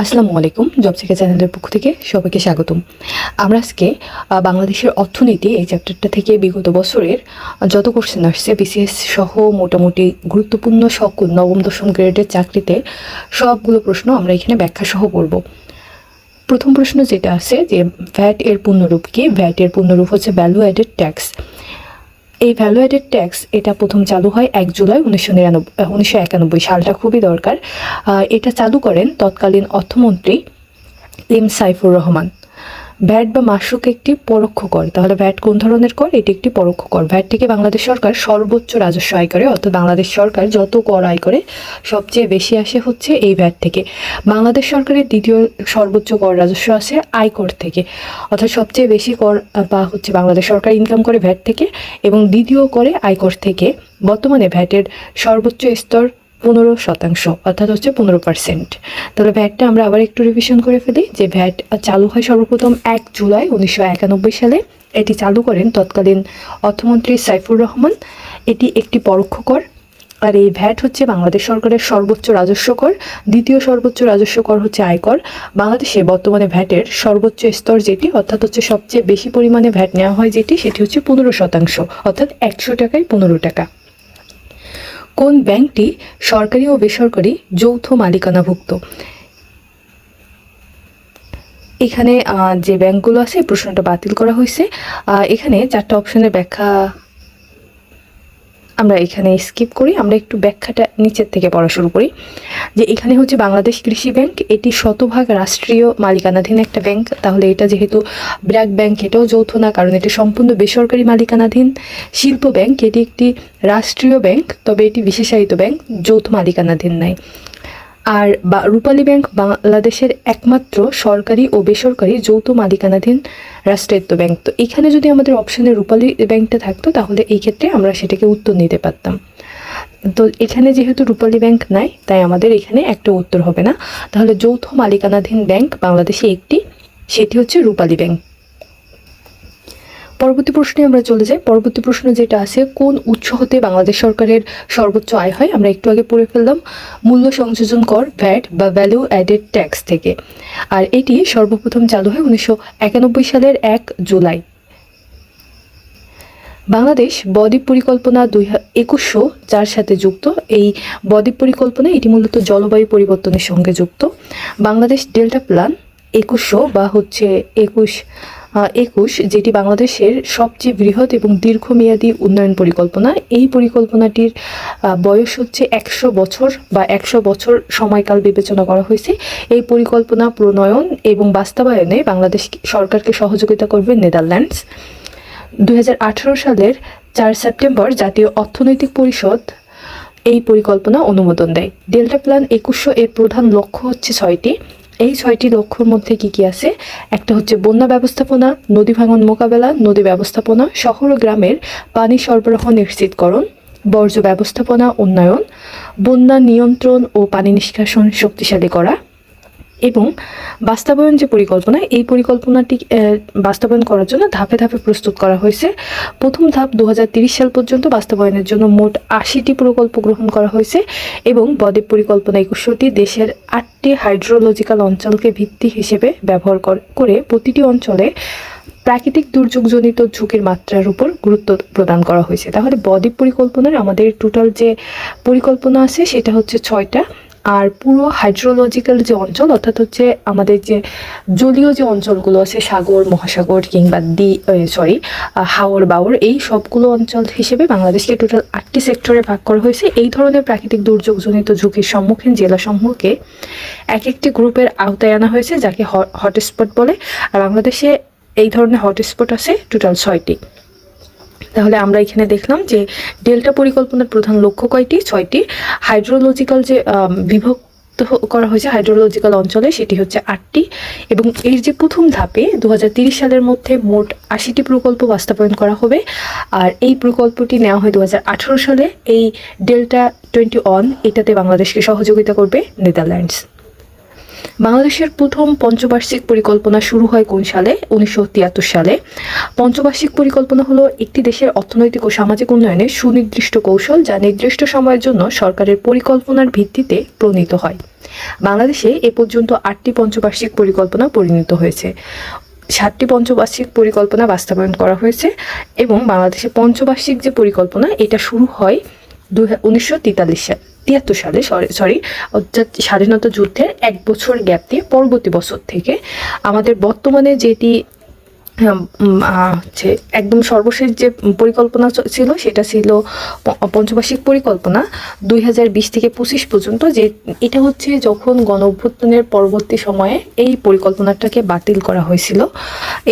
আসসালামু আলাইকুম। Job seeker চ্যানেলের পক্ষ থেকে সবাইকে স্বাগতম। আমরা আজকে বাংলাদেশের অর্থনীতি এই চ্যাপ্টারটা থেকে বিগত বছরের যত কোশ্চেন আসছে বিসিএস সহ মোটামুটি গুরুত্বপূর্ণ সকল নবম দশম গ্রেডের চাকরিতে সবগুলো প্রশ্ন আমরা এখানে ব্যাখ্যা সহ পড়ব। প্রথম প্রশ্ন যেটা আছে যে ভ্যাট এর পূর্ণরূপ কি? ভ্যাট এর পূর্ণরূপ হচ্ছে ভ্যালু অ্যাডেড ট্যাক্স। এই ভ্যালু অ্যাডেড ট্যাক্স এটা প্রথম চালু হয় ১ জুলাই 1991 সালটা খুবই দরকার। এটা চালু করেন তৎকালীন অর্থমন্ত্রী এম সাইফুর রহমান। ভ্যাট বা মাশুক একটি পরোক্ষ কর। তাহলে ভ্যাট কোন ধরনের কর? এটি একটি পরোক্ষ কর। ভ্যাট থেকে বাংলাদেশ সরকার সর্বোচ্চ রাজস্ব আয় করে, অর্থাৎ বাংলাদেশ সরকার যত কর আয় করে সবচেয়ে বেশি আসে হচ্ছে এই ভ্যাট থেকে। বাংলাদেশ সরকারের দ্বিতীয় সর্বোচ্চ কর রাজস্ব আসে আয়কর থেকে, অর্থাৎ সবচেয়ে বেশি কর বা হচ্ছে বাংলাদেশ সরকার ইনকাম করে ভ্যাট থেকে এবং দ্বিতীয় করে আয়কর থেকে। বর্তমানে ভ্যাটের সর্বোচ্চ স্তর 15%, অর্থাৎ হচ্ছে 15%। তাহলে ভ্যাটটা আমরা আবার একটু রিভিশন করে ফেলি যে ভ্যাট চালু হয় সর্বপ্রথম ১ জুলাই 1991 সালে। এটি চালু করেন তৎকালীন অর্থমন্ত্রী সাইফুর রহমান। এটি একটি পরোক্ষ কর, আর এই ভ্যাট হচ্ছে বাংলাদেশ সরকারের সর্বোচ্চ রাজস্ব কর। দ্বিতীয় সর্বোচ্চ রাজস্ব কর হচ্ছে আয়কর। বাংলাদেশে বর্তমানে ভ্যাটের সর্বোচ্চ স্তর যেটি, অর্থাৎ হচ্ছে সবচেয়ে বেশি পরিমাণে ভ্যাট নেওয়া হয় যেটি, সেটি হচ্ছে 15%, অর্থাৎ 100 টাকায় 15 টাকা। কোন ব্যাংকটি সরকারি ও বেসরকারি যৌথ মালিকানাভুক্ত? এখানে যে ব্যাংকগুলো আছে প্রশ্নটা বাতিল করা হয়েছে। এখানে 4টা অপশনের ব্যাখ্যা আমরা এখানে স্কিপ করি। আমরা একটু ব্যাখ্যাটা নিচের থেকে পড়া শুরু করি। যে এখানে হচ্ছে বাংলাদেশ কৃষি ব্যাংক, এটি শতভাগ রাষ্ট্রীয় মালিকানাধীন একটা ব্যাংক। তাহলে এটা যেহেতু ব্র্যাক ব্যাংক, এটাও যৌথ না, কারণ এটি সম্পূর্ণ বেসরকারি মালিকানাধীন। শিল্প ব্যাংক, এটি একটি রাষ্ট্রীয় ব্যাংক, তবে এটি বিশেষায়িত ব্যাংক, যৌথ মালিকানাধীন নাই। আর রূপালী ব্যাংক বাংলাদেশের একমাত্র সরকারি ও বেসরকারি যৌথ মালিকানাধীন রাষ্ট্রায়ত্ত ব্যাংক। তো এখানে যদি আমাদের অপশনে রূপালী ব্যাংকটা থাকতো তাহলে এই ক্ষেত্রে আমরা সেটাকে উত্তর নিতে পারতাম। তো এখানে যেহেতু রূপালী ব্যাংক নাই, তাই আমাদের এখানে একটা উত্তর হবে না। তাহলে যৌথ মালিকানাধীন ব্যাংক বাংলাদেশে একটি, সেটি হচ্ছে রূপালী ব্যাংক। পরবর্তী প্রশ্নে আমরা চলে যাই। পরবর্তী প্রশ্ন যেটা আছে, কোন উৎস হতে বাংলাদেশ সরকারের সর্বোচ্চ আয় হয়? আমরা একটু আগে পড়ে ফেললাম, মূল্য সংযোজন কর ভ্যাট বা ভ্যালু অ্যাডেড ট্যাক্স থেকে। আর এটি সর্বপ্রথম চালু হয় 1991 সালের 1 জুলাই। বাংলাদেশ বদ্বীপ পরিকল্পনা 2021 যার সাথে যুক্ত। এই বদ্বীপ পরিকল্পনা এটি মূলত জলবায়ু পরিবর্তনের সঙ্গে যুক্ত। বাংলাদেশ ডেল্টা প্ল্যান 2100 বা হচ্ছে 21 যেটি বাংলাদেশের সবচেয়ে বৃহৎ এবং দীর্ঘমেয়াদী উন্নয়ন পরিকল্পনা। এই পরিকল্পনাটির বয়স হচ্ছে 100 বছর বা 100 বছর সময়কাল বিবেচনা করা হয়েছে। এই পরিকল্পনা প্রণয়ন এবং বাস্তবায়নে বাংলাদেশ সরকারকে সহযোগিতা করবে নেদারল্যান্ডস। 2018 সালের 4 সেপ্টেম্বর জাতীয় অর্থনৈতিক পরিষদ এই পরিকল্পনা অনুমোদন দেয়। ডেল্টা প্ল্যান 2100 এর প্রধান লক্ষ্য হচ্ছে 6টি। এই 6টি লক্ষ্যর মধ্যে কি কি আছে? একটা হচ্ছে বন্যা ব্যবস্থাপনা, নদী ভাঙন মোকাবেলা, নদী ব্যবস্থাপনা, শহর ও গ্রামের পানি সরবরাহ নিশ্চিতকরণ, বর্জ্য ব্যবস্থাপনা উন্নয়ন, বন্যা নিয়ন্ত্রণ ও পানি নিষ্কাশন শক্তিশালী করা এবং বাস্তবায়ন যে পরিকল্পনা, এই পরিকল্পনাটি বাস্তবায়ন করার জন্য ধাপে ধাপে প্রস্তুত করা হয়েছে। প্রথম ধাপ 2030 সাল পর্যন্ত বাস্তবায়নের জন্য মোট 80টি প্রকল্প গ্রহণ করা হয়েছে এবং বদ্বীপ পরিকল্পনা 21টি দেশের 8টি হাইড্রোলজিক্যাল অঞ্চলকে ভিত্তি হিসেবে ব্যবহার করে প্রতিটি অঞ্চলে প্রাকৃতিক দুর্যোগজনিত ঝুঁকির মাত্রার উপর গুরুত্ব প্রদান করা হয়েছে। তাহলে বদ্বীপ পরিকল্পনার আমাদের টোটাল যে পরিকল্পনা আছে সেটা হচ্ছে 6টা। আর পুরো হাইড্রোলজিক্যাল যে অঞ্চল, অর্থাৎ হচ্ছে আমাদের যে জলীয় যে অঞ্চলগুলো আছে, সাগর, মহাসাগর কিংবা হাওর বাওর, এই সবগুলো অঞ্চল হিসেবে বাংলাদেশকে টোটাল 8টি সেক্টরে ভাগ করা হয়েছে। এই ধরনের প্রাকৃতিক দুর্যোগজনিত ঝুঁকির সম্মুখীন জেলাসমূহকে এক একটি গ্রুপের আওতায় আনা হয়েছে, যাকে হটস্পট বলে। আর বাংলাদেশে এই ধরনের হটস্পট আছে টোটাল 6টি। তাহলে আমরা এখানে দেখলাম যে ডেল্টা পরিকল্পনার প্রধান লক্ষ্য কয়টি? 6টি। হাইড্রোলজিক্যাল যে বিভক্ত করা হয়েছে হাইড্রোলজিক্যাল অঞ্চলে, সেটি হচ্ছে 8টি। এবং এর যে প্রথম ধাপে 2030 সালের মধ্যে মোট 80টি প্রকল্প বাস্তবায়ন করা হবে। আর এই প্রকল্পটি নেওয়া হয় 2018 সালে। এই ডেল্টা 21 এটাতে বাংলাদেশকে সহযোগিতা করবে নেদারল্যান্ডস। বাংলাদেশের প্রথম পঞ্চবার্ষিক পরিকল্পনা শুরু হয় কোন সালে? 1973 সালে। পঞ্চবার্ষিক পরিকল্পনা হলো একটি দেশের অর্থনৈতিক ও সামাজিক উন্নয়নের সুনির্দিষ্ট কৌশল, যা নির্দিষ্ট সময়ের জন্য সরকারের পরিকল্পনার ভিত্তিতে প্রণীত হয়। বাংলাদেশে এ পর্যন্ত 8টি পঞ্চবার্ষিক পরিকল্পনা পরিণত হয়েছে, 7টি পঞ্চবার্ষিক পরিকল্পনা বাস্তবায়ন করা হয়েছে এবং বাংলাদেশের পঞ্চবার্ষিক যে পরিকল্পনা এটা শুরু হয় 1973 সালে অর্থাৎ স্বাধীনতা যুদ্ধের 1 বছর গ্যাপ দিয়ে পরবর্তী বছর থেকে আমাদের বর্তমানে যেটি হচ্ছে একদম সর্বশেষ যে পরিকল্পনা ছিল সেটা ছিল পঞ্চবার্ষিক পরিকল্পনা 2020 থেকে 25 পর্যন্ত, যে এটা হচ্ছে যখন গণঅভ্যুত্থানের পরবর্তী সময়ে এই পরিকল্পনাটাকে বাতিল করা হয়েছিল।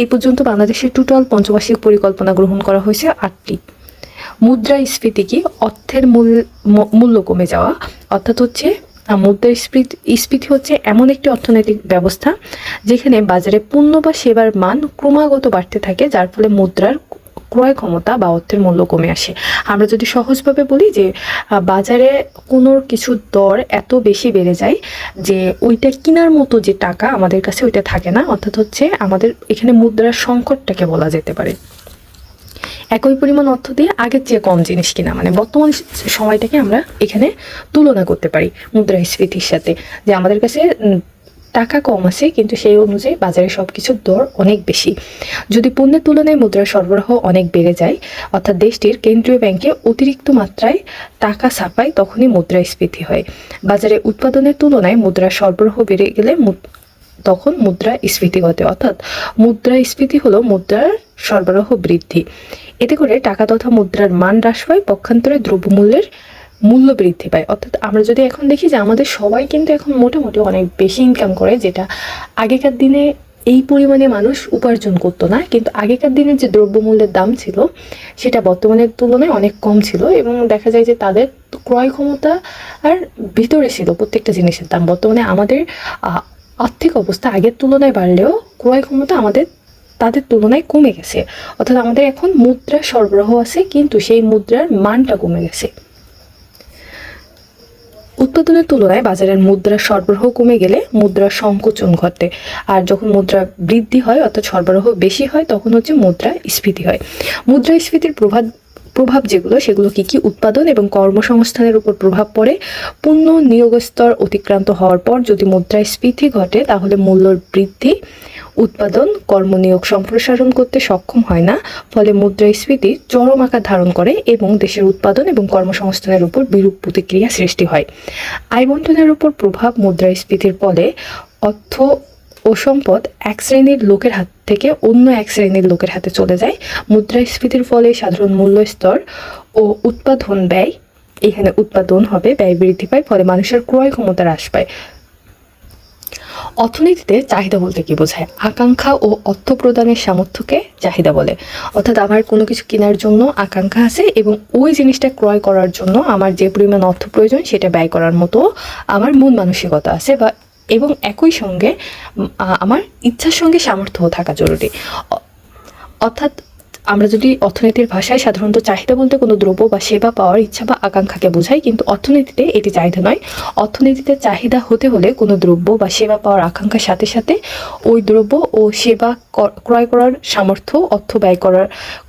এই পর্যন্ত বাংলাদেশের টোটাল পঞ্চবার্ষিক পরিকল্পনা গ্রহণ করা হয়েছে 8টি। মুদ্রাস্ফীতি কি? অর্থের মূল্য কমে যাওয়া, অর্থাৎ হচ্ছে মুদ্রাস্ফীতি হচ্ছে এমন একটি অর্থনৈতিক ব্যবস্থা যেখানে বাজারে পণ্য বা সেবার মান ক্রমাগত বাড়তে থাকে, যার ফলে মুদ্রার ক্রয় ক্ষমতা বা অর্থের মূল্য কমে আসে। আমরা যদি সহজভাবে বলি যে বাজারে কোনো কিছুর দর এত বেশি বেড়ে যায় যে ওইটা কেনার মতো যে টাকা আমাদের কাছে ওইটা থাকে না, অর্থাৎ হচ্ছে আমাদের এখানে মুদ্রার সংকটটাকে বলা যেতে পারে। একই পরিমাণ অর্থ দিয়ে আগের চেয়ে কম জিনিস কিনা, মানে বর্তমান সময়টাকে আমরা এখানে তুলনা করতে পারি মুদ্রাস্ফীতির সাথে, যে আমাদের কাছে টাকা কম আছে কিন্তু সেই অনুযায়ী বাজারে সব কিছুর দর অনেক বেশি। যদি পণ্যের তুলনায় মুদ্রার সরবরাহ অনেক বেড়ে যায়, অর্থাৎ দেশটির কেন্দ্রীয় ব্যাংকে অতিরিক্ত মাত্রায় টাকা ছাপায়, তখনই মুদ্রাস্ফীতি হয়। বাজারে উৎপাদনের তুলনায় মুদ্রার সরবরাহ বেড়ে গেলে তখন মুদ্রাস্ফীতি ঘটে, অর্থাৎ মুদ্রাস্ফীতি হলো মুদ্রার সরবরাহ বৃদ্ধি। এতে করে টাকা তথা মুদ্রার মান হ্রাস পায়, পক্ষান্তরে দ্রব্যমূল্যের মূল্য বৃদ্ধি পায়। অর্থাৎ আমরা যদি এখন দেখি যে আমাদের সবাই কিন্তু এখন মোটামুটি অনেক বেশি ইনকাম করে, যেটা আগেকার দিনে এই পরিমাণে মানুষ উপার্জন করতো না, কিন্তু আগেকার দিনে যে দ্রব্যমূল্যের দাম ছিল সেটা বর্তমানের তুলনায় অনেক কম ছিল এবং দেখা যায় যে তাদের ক্রয় ক্ষমতা আর ভিতরে ছিল প্রত্যেকটা জিনিসের দাম। বর্তমানে আমাদের আর্থিক অবস্থা আগের তুলনায় বাড়লেও ক্রয় ক্ষমতা তাদের তুলনায় কমে গেছে, অর্থাৎ আমাদের এখন মুদ্রা সরবরাহ আছে কিন্তু সেই মুদ্রার মানটা কমে গেছে। উৎপাদনের তুলনায় বাজারের মুদ্রা সরবরাহ কমে গেলে মুদ্রার সংকোচন ঘটে, আর যখন মুদ্রা বৃদ্ধি হয় অর্থাৎ সরবরাহ বেশি হয় তখন হচ্ছে মুদ্রাস্ফীতি হয়। মুদ্রাস্ফীতির প্রভাব যেগুলো সেগুলো কি? উৎপাদন এবং কর্মসংস্থানের উপর প্রভাব পড়ে। পণ্য নিয়োগ স্তর অতিক্রান্ত হওয়ার পর যদি মুদ্রাস্ফীতি ঘটে তাহলে মূল্যর বৃদ্ধি উৎপাদন কর্মনিয়োগ সম্প্রসারণ করতে সক্ষম হয় না, ফলে মুদ্রাস্ফীতি চরম আকার ধারণ করে এবং দেশের উৎপাদন এবং কর্মসংস্থানের উপর বিরূপ প্রতিক্রিয়া সৃষ্টি হয়। আয় বন্টনের উপর প্রভাব মুদ্রাস্ফীতির ফলে অর্থ ও সম্পদ এক শ্রেণীর লোকের হাত থেকে অন্য এক শ্রেণীর লোকের হাতে চলে যায়। মুদ্রাস্ফীতির ফলে সাধারণ মূল্য স্তর ও উৎপাদন ব্যয়, এখানে উৎপাদন হবে, ব্যয় বৃদ্ধি পায়, ফলে মানুষের ক্রয় ক্ষমতা হ্রাস পায়। অর্থনীতিতে চাহিদা বলতে কি বোঝায়? আকাঙ্ক্ষা ও অর্থ প্রদানের সামর্থ্যকে চাহিদা বলে। অর্থাৎ আমার কোনো কিছু কেনার জন্য আকাঙ্ক্ষা আছে এবং ওই জিনিসটা ক্রয় করার জন্য আমার যে পরিমাণ অর্থ প্রয়োজন সেটা ব্যয় করার মতো আমার মন মানসিকতা আছে, এবং একই সঙ্গে আমার ইচ্ছার সঙ্গে সামর্থ্য থাকা জরুরি। অর্থাৎ আমরা যদি অর্থনীতির ভাষায় সাধারণত চাহিদা বলতে কোনো দ্রব্য বা সেবা পাওয়ার ইচ্ছা বা আকাঙ্ক্ষাকে বোঝাই, কিন্তু অর্থনীতিতে এটি চাহিদা নয়। অর্থনীতিতে চাহিদা হতে হলে কোনো দ্রব্য বা সেবা পাওয়ার আকাঙ্ক্ষার সাথে সাথে ওই দ্রব্য ও সেবা ক্রয় করার সামর্থ্য, অর্থ ব্যয়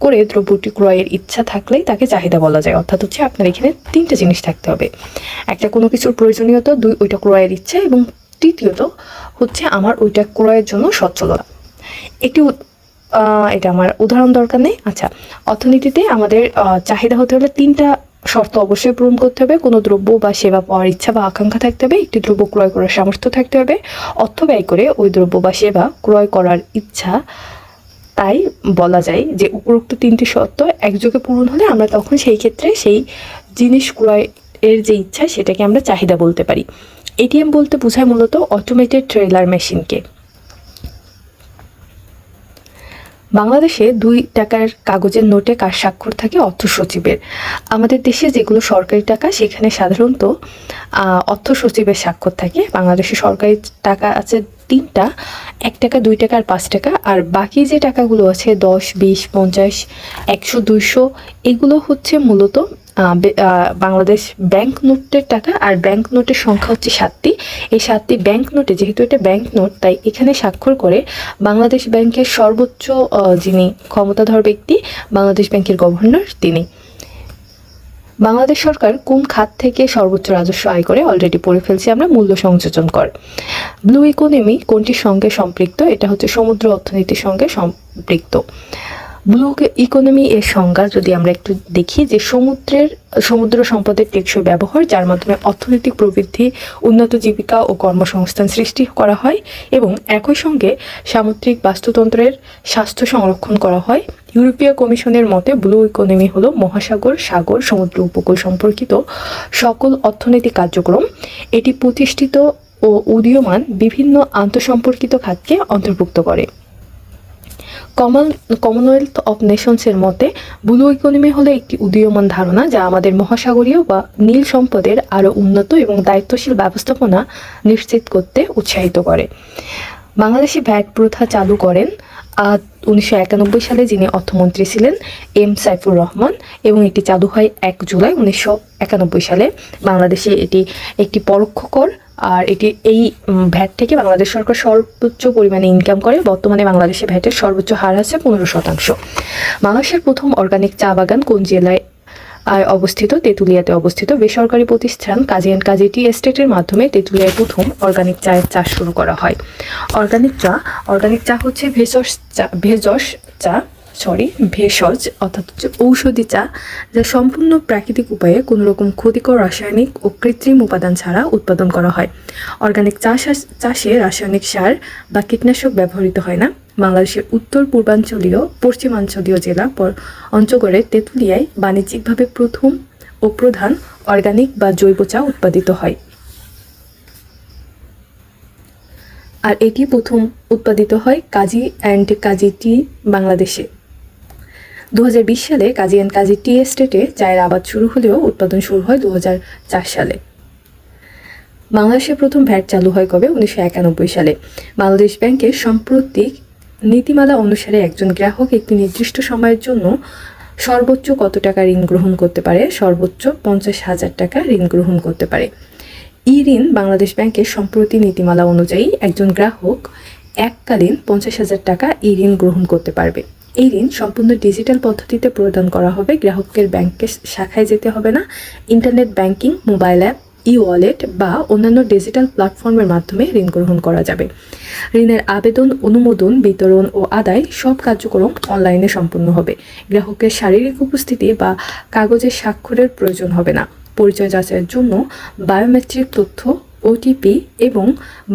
করে দ্রব্যটি ক্রয়ের ইচ্ছা থাকলেই তাকে চাহিদা বলা যায়। অর্থাৎ হচ্ছে আপনার এখানে 3টে জিনিস থাকতে হবে। একটা কোনো কিছুর প্রয়োজনীয়তা, 2 ওইটা ক্রয়ের ইচ্ছা, এবং তৃতীয়ত হচ্ছে আমার ওইটা ক্রয়ের জন্য সচ্ছলতা। এটা আমার উদাহরণ দরকার নেই। আচ্ছা, অর্থনীতিতে আমাদের চাহিদা হতে হলে 3টা শর্ত অবশ্যই পূরণ করতে হবে। কোনো দ্রব্য বা সেবা পাওয়ার ইচ্ছা বা আকাঙ্ক্ষা থাকতে হবে, একটি দ্রব্য ক্রয় করার সামর্থ্য থাকতে হবে, অর্থ ব্যয় করে ওই দ্রব্য বা সেবা ক্রয় করার ইচ্ছা। তাই বলা যায় যে উপরোক্ত 3টি শর্ত একযোগে পূরণ হলে আমরা তখন সেই ক্ষেত্রে সেই জিনিস ক্রয়ের যে ইচ্ছা সেটাকে আমরা চাহিদা বলতে পারি। এটিএম বলতে বোঝায় মূলত অটোমেটেড টেলার মেশিনকে। বাংলাদেশে 2 টাকার কাগজের নোটে কার স্বাক্ষর থাকে? অর্থ সচিবের। আমাদের দেশে যেগুলো সরকারি টাকা সেখানে সাধারণত অর্থ সচিবের স্বাক্ষর থাকে। বাংলাদেশে সরকারি টাকা আছে 3টা, 1 টাকা, 2 টাকা আর 5 টাকা। আর বাকি যে টাকাগুলো আছে 10, 20, 50, 100, 200, এগুলো হচ্ছে মূলত বাংলাদেশ ব্যাংক নোটের টাকা। আর ব্যাংক নোটের সংখ্যা হচ্ছে 7টি। এই 7টি ব্যাংক নোটে, যেহেতু এটা ব্যাংক নোট, তাই এখানে স্বাক্ষর করে বাংলাদেশ ব্যাংকের সর্বোচ্চ যিনি ক্ষমতাধর ব্যক্তি, বাংলাদেশ ব্যাংকের গভর্নর, তিনি। বাংলাদেশ সরকার কোন খাত থেকে সর্বোচ্চ রাজস্ব আয় করে অলরেডি পড়ে ফেলছি আমরা, মূল্য সংযোজন কর। ব্লু ইকোনমি কোনটির সঙ্গে সম্পৃক্ত? এটা হচ্ছে সমুদ্র অর্থনীতির সঙ্গে সম্পৃক্ত। ব্লু ইকোনমি এর সংজ্ঞা যদি আমরা একটু দেখি, যে সমুদ্র সম্পদের টেকসই ব্যবহার, যার মাধ্যমে অর্থনৈতিক প্রবৃদ্ধি, উন্নত জীবিকা ও কর্মসংস্থান সৃষ্টি করা হয় এবং একই সঙ্গে সামুদ্রিক বাস্তুতন্ত্রের স্বাস্থ্য সংরক্ষণ করা হয়। ইউরোপীয় কমিশনের মতে ব্লু ইকোনমি হলো মহাসাগর, সাগর, সমুদ্র উপকূল সম্পর্কিত সকল অর্থনৈতিক কার্যক্রম। এটি প্রতিষ্ঠিত ও উদীয়মান বিভিন্ন আন্তঃসম্পর্কিত খাতকে অন্তর্ভুক্ত করে। কমনওয়েলথ অফ নেশনসের মতে ব্লু ইকোনমি হলো একটি উদীয়মান ধারণা যা আমাদের মহাসাগরীয় বা নীল সম্পদের আরও উন্নত এবং দায়িত্বশীল ব্যবস্থাপনা নিশ্চিত করতে উৎসাহিত করে। বাংলাদেশে ভ্যাট প্রথা চালু করেন 1991 সালে যিনি অর্থমন্ত্রী ছিলেন এম সাইফুর রহমান, এবং এটি চালু হয় 1 জুলাই 1991 সালে। বাংলাদেশে এটি একটি পরোক্ষ কর, আর এই ভ্যাট থেকে বাংলাদেশ সরকার সর্বোচ্চ পরিমাণে ইনকাম করে। বর্তমানে বাংলাদেশে ভ্যাটের সর্বোচ্চ হার আছে 15%। বাংলাদেশের প্রথম অর্গানিক চা বাগান কোন জেলায় অবস্থিত? তেঁতুলিয়াতে অবস্থিত। বেসরকারি প্রতিষ্ঠান কাজী অ্যান্ড কাজী টি এস্টেটের মাধ্যমে তেঁতুলিয়ায় প্রথম অর্গানিক চায়ের চাষ শুরু করা হয়। অর্গানিক চা হচ্ছে ভেষজ অর্থাৎ হচ্ছে ঔষধি চা, যা সম্পূর্ণ প্রাকৃতিক উপায়ে কোনো রকম ক্ষতিকর রাসায়নিক ও কৃত্রিম উপাদান ছাড়া উৎপাদন করা হয়। অর্গানিক চাষে রাসায়নিক সার বা কীটনাশক ব্যবহৃত হয় না। বাংলাদেশের উত্তর পশ্চিমাঞ্চলীয় জেলা পঞ্চগড়ের তেঁতুলিয়ায় বাণিজ্যিকভাবে প্রথম ও প্রধান অর্গানিক বা জৈব চা উৎপাদিত হয়, আর এটি প্রথম উৎপাদিত হয় কাজী অ্যান্ড কাজী টি বাংলাদেশে। 2020 সালে কাজী অ্যান্ড কাজী টি এস্টেটে চায়ের আবাদ শুরু হলেও উৎপাদন শুরু হয় 2004 সালে। বাংলাদেশে প্রথম ভ্যাট চালু হয় কবে? 1991 সালে। বাংলাদেশ ব্যাংকের সাম্প্রতিক নীতিমালা অনুসারে একজন গ্রাহক একটি নির্দিষ্ট সময়ের জন্য সর্বোচ্চ কত টাকা ঋণ গ্রহণ করতে পারে? সর্বোচ্চ 50,000 টাকা ঋণ গ্রহণ করতে পারে। ঋণ বাংলাদেশ ব্যাংকের সম্প্রতি নীতিমালা অনুযায়ী একজন গ্রাহক এককালীন 50,000 টাকা ঋণ গ্রহণ করতে পারবে। এই ঋণ সম্পূর্ণ ডিজিটাল পদ্ধতিতে প্রদান করা হবে। গ্রাহকের ব্যাংকের শাখায় যেতে হবে না। Internet banking, mobile app, e wallet বা অন্যান্য ডিজিটাল প্ল্যাটফর্মের মাধ্যমে ঋণ গ্রহণ করা যাবে। ঋণের আবেদন, অনুমোদন, বিতরণ ও আদায় সব কার্যক্রম অনলাইনে সম্পন্ন হবে। গ্রাহকের শারীরিক উপস্থিতি বা কাগজের স্বাক্ষরের প্রয়োজন হবে না। পরিচয় যাচাইয়ের জন্য বায়োমেট্রিক তথ্য, ওটিপি এবং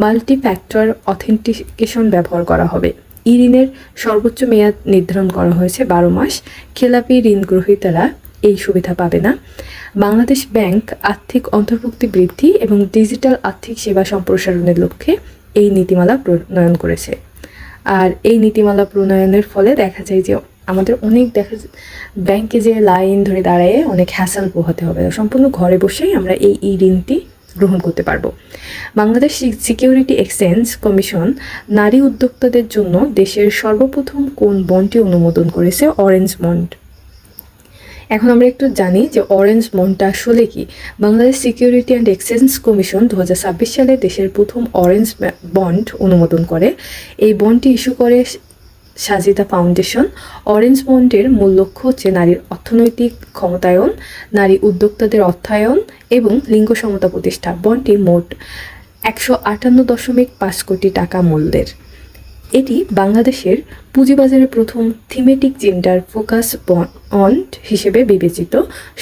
মাল্টিফ্যাক্টর অথেন্টিকেশন ব্যবহার করা হবে। ঋণের সর্বোচ্চ মেয়াদ নির্ধারণ করা হয়েছে 12 মাস। খেলাপি ঋণ গ্রহীতারা এই সুবিধা পাবে না। বাংলাদেশ ব্যাংক আর্থিক অন্তর্ভুক্তি বৃদ্ধি এবং ডিজিটাল আর্থিক সেবা সম্প্রসারণের লক্ষ্যে এই নীতিমালা প্রণয়ন করেছে। আর এই নীতিমালা প্রণয়নের ফলে দেখা যায় যে আমাদের ব্যাংকে যে লাইন ধরে দাঁড়ায় অনেক হ্যাসেল পোহাতে হবে, সম্পূর্ণ ঘরে বসেই আমরা এই ঋণটি গ্রহণ করতে পারবো। বাংলাদেশ সিকিউরিটি এক্সচেঞ্জ কমিশন নারী উদ্যোক্তাদের জন্য দেশের সর্বপ্রথম কোন বন্ডটি অনুমোদন করেছে? Orange bond. এখন আমরা একটু জানি যে অরেঞ্জ বন্ডটা আসলে কি। Bangladesh security and exchange commission 2026 সালে দেশের প্রথম অরেঞ্জ বন্ড অনুমোদন করে। এই বন্ডটি ইস্যু করে সাজিদা ফাউন্ডেশন। অরেঞ্জ বন্ডের মূল লক্ষ্য হচ্ছে নারীর অর্থনৈতিক ক্ষমতায়ন, নারী উদ্যোক্তাদের অর্থায়ন এবং লিঙ্গ সমতা প্রতিষ্ঠা। বন্ডটি মোট 158.5 কোটি টাকা মূল্যের। এটি বাংলাদেশের পুঁজিবাজারে প্রথম থিমেটিক জেন্ডার ফোকাস বন্ড হিসেবে বিবেচিত।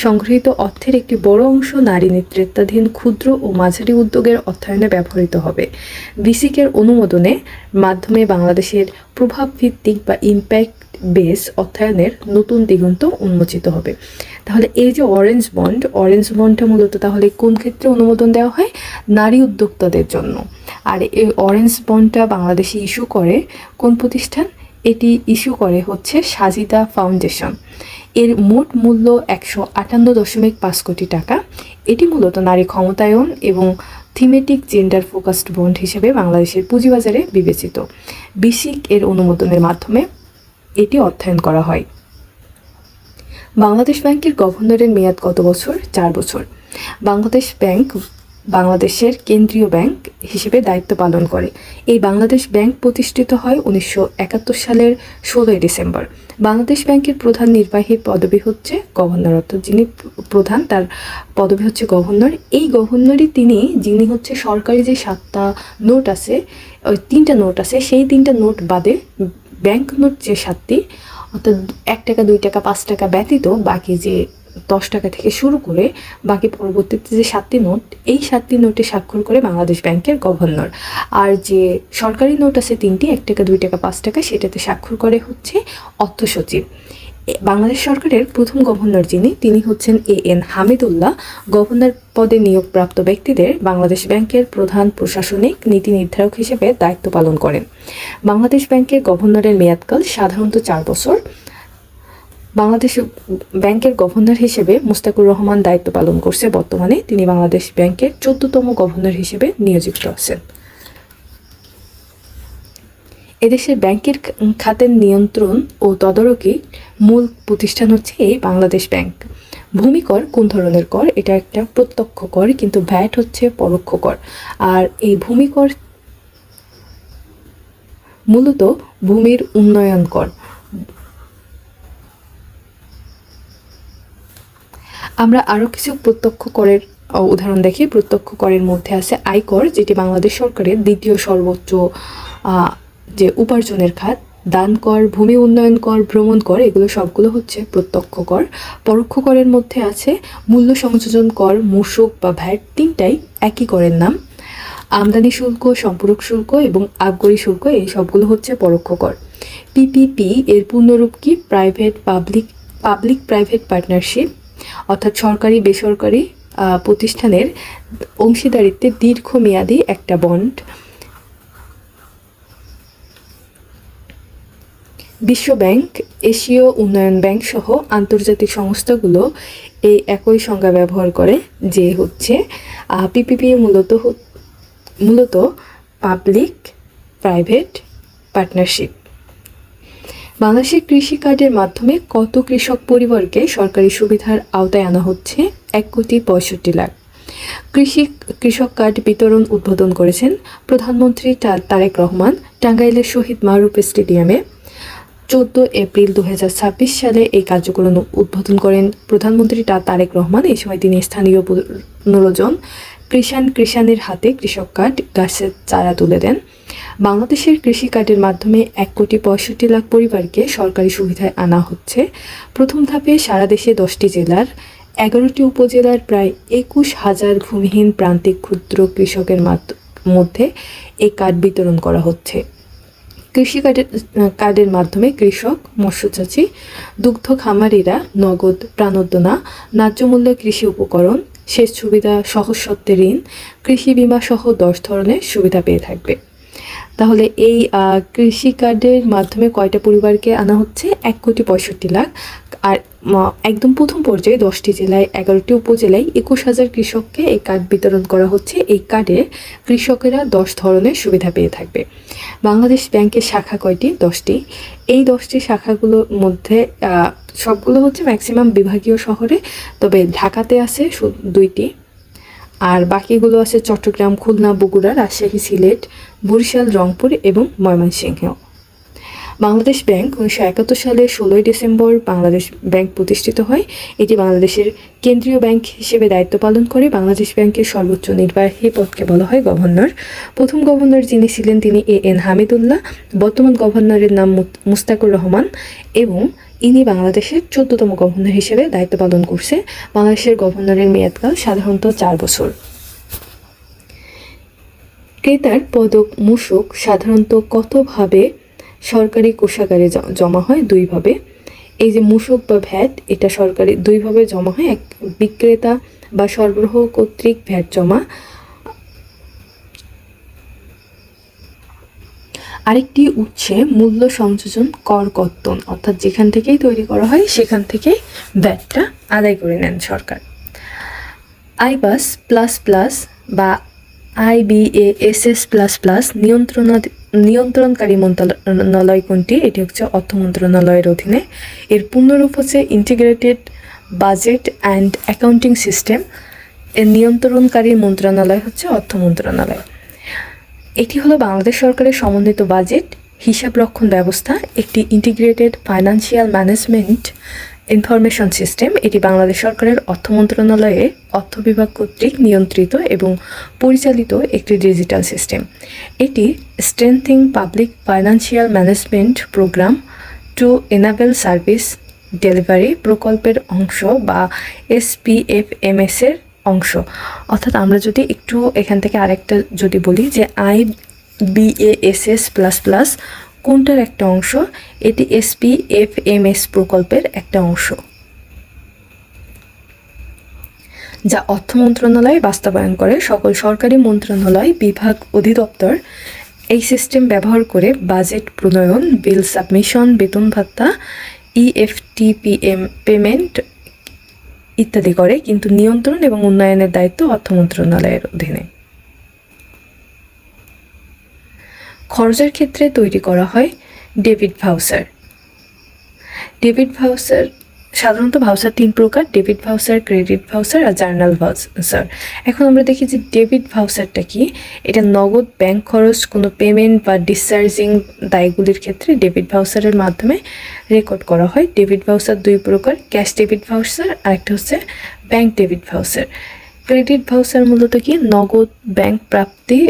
সংগৃহীত অর্থের একটি বড় অংশ নারী নেতৃত্বাধীন ক্ষুদ্র ও মাঝারি উদ্যোগের অর্থায়নে ব্যবহৃত হবে। বিসিকের অনুমোদনের মাধ্যমে বাংলাদেশের প্রভাবভিত্তিক বা ইম্প্যাক্ট বেস অর্থায়নের নতুন দিগন্ত উন্মোচিত হবে। তাহলে এই যে অরেঞ্জ বন্ডটা মূলত তাহলে কোন ক্ষেত্রে অনুমোদন দেওয়া হয়? নারী উদ্যোক্তাদের জন্য। আর এই অরেঞ্জ বন্ডটা বাংলাদেশে ইস্যু করে কোন প্রতিষ্ঠান? এটি ইস্যু করে হচ্ছে সাজিদা ফাউন্ডেশন। এর মোট মূল্য 158.5 কোটি টাকা। এটি মূলত নারী ক্ষমতায়ন এবং থিমেটিক জেন্ডার ফোকাসড বন্ড হিসেবে বাংলাদেশের পুঁজিবাজারে বিবেচিত। বিসিক এর অনুমোদনের মাধ্যমে এটি অর্থায়ন করা হয়। বাংলাদেশ ব্যাংকের গভর্নরের মেয়াদ কত বছর? 4 বছর। বাংলাদেশ ব্যাংক বাংলাদেশের কেন্দ্রীয় ব্যাংক হিসেবে দায়িত্ব পালন করে। এই বাংলাদেশ ব্যাংক প্রতিষ্ঠিত হয় 1971 সালের 16 ডিসেম্বর। বাংলাদেশ ব্যাংকের প্রধান নির্বাহী পদবি হচ্ছে গভর্নর, অর্থাৎ যিনি প্রধান তার পদবি হচ্ছে গভর্নর। এই গভর্নরই যিনি হচ্ছে সরকারি যে 7টা নোট আছে, ওই 3টা নোট আছে, সেই 3টা নোট বাদে ব্যাংক নোট যে 7টি, অর্থাৎ 1 টাকা 2 টাকা 5 টাকা ব্যতীত বাকি যে 10 টাকা থেকে শুরু করে বাকি পরবর্তীতে যে 7টি নোট, এই 7টি নোটে স্বাক্ষর করে বাংলাদেশ ব্যাংকের গভর্নর। আর যে সরকারি নোট আছে 3টি, 1 টাকা 2 টাকা 5 টাকা, সেটাতে স্বাক্ষর করে হচ্ছে অর্থ সচিব। বাংলাদেশ সরকারের প্রথম গভর্নর তিনি হচ্ছেন এ.এন. হামিদুল্লাহ। গভর্নর পদে নিয়োগপ্রাপ্ত ব্যক্তিদের বাংলাদেশ ব্যাংকের প্রধান প্রশাসনিক নীতি নির্ধারক হিসেবে দায়িত্ব পালন করেন। বাংলাদেশ ব্যাংকের গভর্নরের মেয়াদকাল সাধারণত 4 বছর। বাংলাদেশ ব্যাংকের গভর্নর হিসেবে মুস্তাকুর রহমান দায়িত্ব পালন করছে। বর্তমানে তিনি বাংলাদেশ ব্যাংকের 14তম গভর্নর হিসেবে নিয়োজিত আছেন। এদেশের ব্যাংকের খাতের নিয়ন্ত্রণ ও তদারকি মূল প্রতিষ্ঠান হচ্ছে এই বাংলাদেশ ব্যাংক। ভূমিকর কোন ধরনের কর? এটা একটা প্রত্যক্ষ কর, কিন্তু ভ্যাট হচ্ছে পরোক্ষ কর। আর এই ভূমিকর মূলত ভূমির উন্নয়ন কর। আমরা আরও কিছু প্রত্যক্ষ করের উদাহরণ দেখি। প্রত্যক্ষ করের মধ্যে আছে আয়কর, যেটি বাংলাদেশ সরকারের দ্বিতীয় সর্বোচ্চ যে উপার্জনের খাত। দান কর, ভূমি উন্নয়ন কর, ভ্রমণ কর, এগুলো সবগুলো হচ্ছে প্রত্যক্ষ কর। পরোক্ষ করের মধ্যে আছে মূল্য সংযোজন কর, মূসক বা ভ্যাট, 3টাই একই করের নাম। আমদানি শুল্ক, সম্পূরক শুল্ক এবং আবগারি শুল্ক, এই সবগুলো হচ্ছে পরোক্ষ কর। পিপিপি এর পূর্ণরূপ কি? পাবলিক প্রাইভেট পার্টনারশিপ, অর্থাৎ সরকারি বেসরকারি প্রতিষ্ঠানের অংশীদারিত্বে দীর্ঘমেয়াদী একটা বন্ড। বিশ্ব ব্যাংক, এশীয় উন্নয়ন ব্যাংক সহ আন্তর্জাতিক সংস্থাগুলো এই একই সংজ্ঞা ব্যবহার করে, যে হচ্ছে পিপিপি মূলত পাবলিক প্রাইভেট পার্টনারশিপ। বাংলাদেশের কৃষি কার্ডের মাধ্যমে কত কৃষক পরিবারকে সরকারি সুবিধার আওতায় আনা হচ্ছে? 1,65,00,000। কৃষক কার্ড বিতরণ উদ্বোধন করেছেন প্রধানমন্ত্রী তারেক রহমান টাঙ্গাইলের শহীদ মারুফ স্টেডিয়ামে। 14 এপ্রিল 2026 সালে এই কার্যক্রম উদ্বোধন করেন প্রধানমন্ত্রী তারেক রহমান। এই সময় তিনি স্থানীয় 15 জন কৃষাণের হাতে কৃষক কার্ড, গাছের চারা তুলে দেন। বাংলাদেশের কৃষি কার্ডের মাধ্যমে 1,65,00,000 পরিবারকে সরকারি সুবিধায় আনা হচ্ছে। প্রথম ধাপে সারা দেশে 10টি জেলার 11টি উপজেলার প্রায় 21,000 ভূমিহীন প্রান্তিক ক্ষুদ্র কৃষকের মধ্যে এই কার্ড বিতরণ করা হচ্ছে। কৃষি কার্ডের মাধ্যমে কৃষক, মৎস্যচাষী, দুগ্ধ খামারিরা নগদ প্রাণোদনা, ন্যায্য মূল্যে কৃষি উপকরণ, সেচ সুবিধা, সহজ শর্তে ঋণ, কৃষি বিমা সহ 10 ধরনের সুবিধা পেয়ে থাকবে। তাহলে এই কৃষি কার্ডের মাধ্যমে কয়টা পরিবারকে আনা হচ্ছে? 1,65,00,000। আর একদম প্রথম পর্যায়ে 10টি জেলায় 11টি উপজেলায় 21,000 কৃষককে এই কার্ড বিতরণ করা হচ্ছে। এই কার্ডে কৃষকেরা 10 ধরনের সুবিধা পেয়ে থাকবে। বাংলাদেশ ব্যাংকের শাখা কয়টি? 10টি। এই 10টি শাখাগুলোর মধ্যে সবগুলো হচ্ছে ম্যাক্সিমাম বিভাগীয় শহরে, তবে ঢাকাতে আছে 2টি, আর বাকিগুলো আছে চট্টগ্রাম, খুলনা, বগুড়া, রাজশাহী, সিলেট, বরিশাল, রংপুর এবং ময়মনসিংহ। বাংলাদেশ ব্যাংক 1971 সালে 16 ডিসেম্বর বাংলাদেশ ব্যাংক প্রতিষ্ঠিত হয়। এটি বাংলাদেশের কেন্দ্রীয় ব্যাংক হিসেবে দায়িত্ব পালন করে। বাংলাদেশ ব্যাংকের সর্বোচ্চ নির্বাহী পদকে বলা হয় গভর্নর। প্রথম গভর্নর যিনি ছিলেন তিনি এ.এন. হামিদুল্লাহ। বর্তমান গভর্নরের নাম মুস্তাকুর রহমান এবং ইনি বাংলাদেশের 14তম গভর্নর হিসেবে দায়িত্ব পালন করছে। বাংলাদেশের গভর্নরের মেয়াদকাল সাধারণত 4 বছর। ক্রেতার পদক মূসক সাধারণত কতভাবে সরকারি কোষাগারে জমা হয়? 2 ভাবে। এই যে মূসক বা ভ্যাট, এটা সরকারি 2 ভাবে জমা হয়। এক, বিক্রেতা বা সরবরাহ কর্তৃক ভ্যাট জমা। আরেকটি উৎসে মূল্য সংযোজন কর কর্তন, অর্থাৎ যেখান থেকেই তৈরি করা হয় সেখান থেকেই ভ্যাটটা আদায় করে নেন সরকার। আইবাস প্লাস প্লাস বা IBASS++ নিয়ন্ত্রণকারী মন্ত্রণালয় কোনটি? এটি হচ্ছে অর্থ মন্ত্রণালয়ের অধীনে। এর পূর্ণরূপ হচ্ছে integrated budget and accounting system. এর নিয়ন্ত্রণকারী মন্ত্রণালয় হচ্ছে অর্থ মন্ত্রণালয়। এটি হলো বাংলাদেশ সরকারের সমন্বিত বাজেট হিসাব রক্ষণ ব্যবস্থা, একটি integrated financial management information system. এটি বাংলাদেশ সরকারের অর্থ মন্ত্রণালয়ে অর্থ বিভাগ কর্তৃক নিয়ন্ত্রিত এবং পরিচালিত একটি ডিজিটাল সিস্টেম। এটি strengthening public financial management programme to enable service delivery প্রকল্পের অংশ বা SPFMS এর অংশ। অর্থাৎ আমরা যদি একটু এখান থেকে আরেকটা যদি বলি যে IBASS++ কোনটার একটা অংশ, এটি SPFMS প্রকল্পের একটা অংশ যা অর্থ মন্ত্রণালয় বাস্তবায়ন করে। সকল সরকারি মন্ত্রণালয়, বিভাগ, অধিদপ্তর এই সিস্টেম ব্যবহার করে বাজেট প্রণয়ন, বিল সাবমিশন, বেতন ভাতা, EFT পেমেন্ট ইত্যাদি করে, কিন্তু নিয়ন্ত্রণ এবং উন্নয়নের দায়িত্ব অর্থ মন্ত্রণালয়ের অধীনে। খরচের ক্ষেত্রে তৈরি করা হয় ডেবিট ভাউচার। ডেবিট ভাউচার সাধারণত ভাউচার 3 প্রকার: ডেবিট ভাউচার, ক্রেডিট ভাউচার আর জার্নাল ভাউচার। এখন আমরা দেখি যে ডেবিট ভাউচারটা কি। এটা নগদ ব্যাংক খরচ, কোনো পেমেন্ট বা ডিসচার্জিং দায়গুলির ক্ষেত্রে ডেবিট ভাউচারের মাধ্যমে রেকর্ড করা হয়। ডেবিট ভাউচার 2 প্রকার: ক্যাশ ডেবিট ভাউচার আর একটা হচ্ছে bank debit voucher. Credit voucher মূলত কি, নগদ ব্যাংক প্রাপ্তি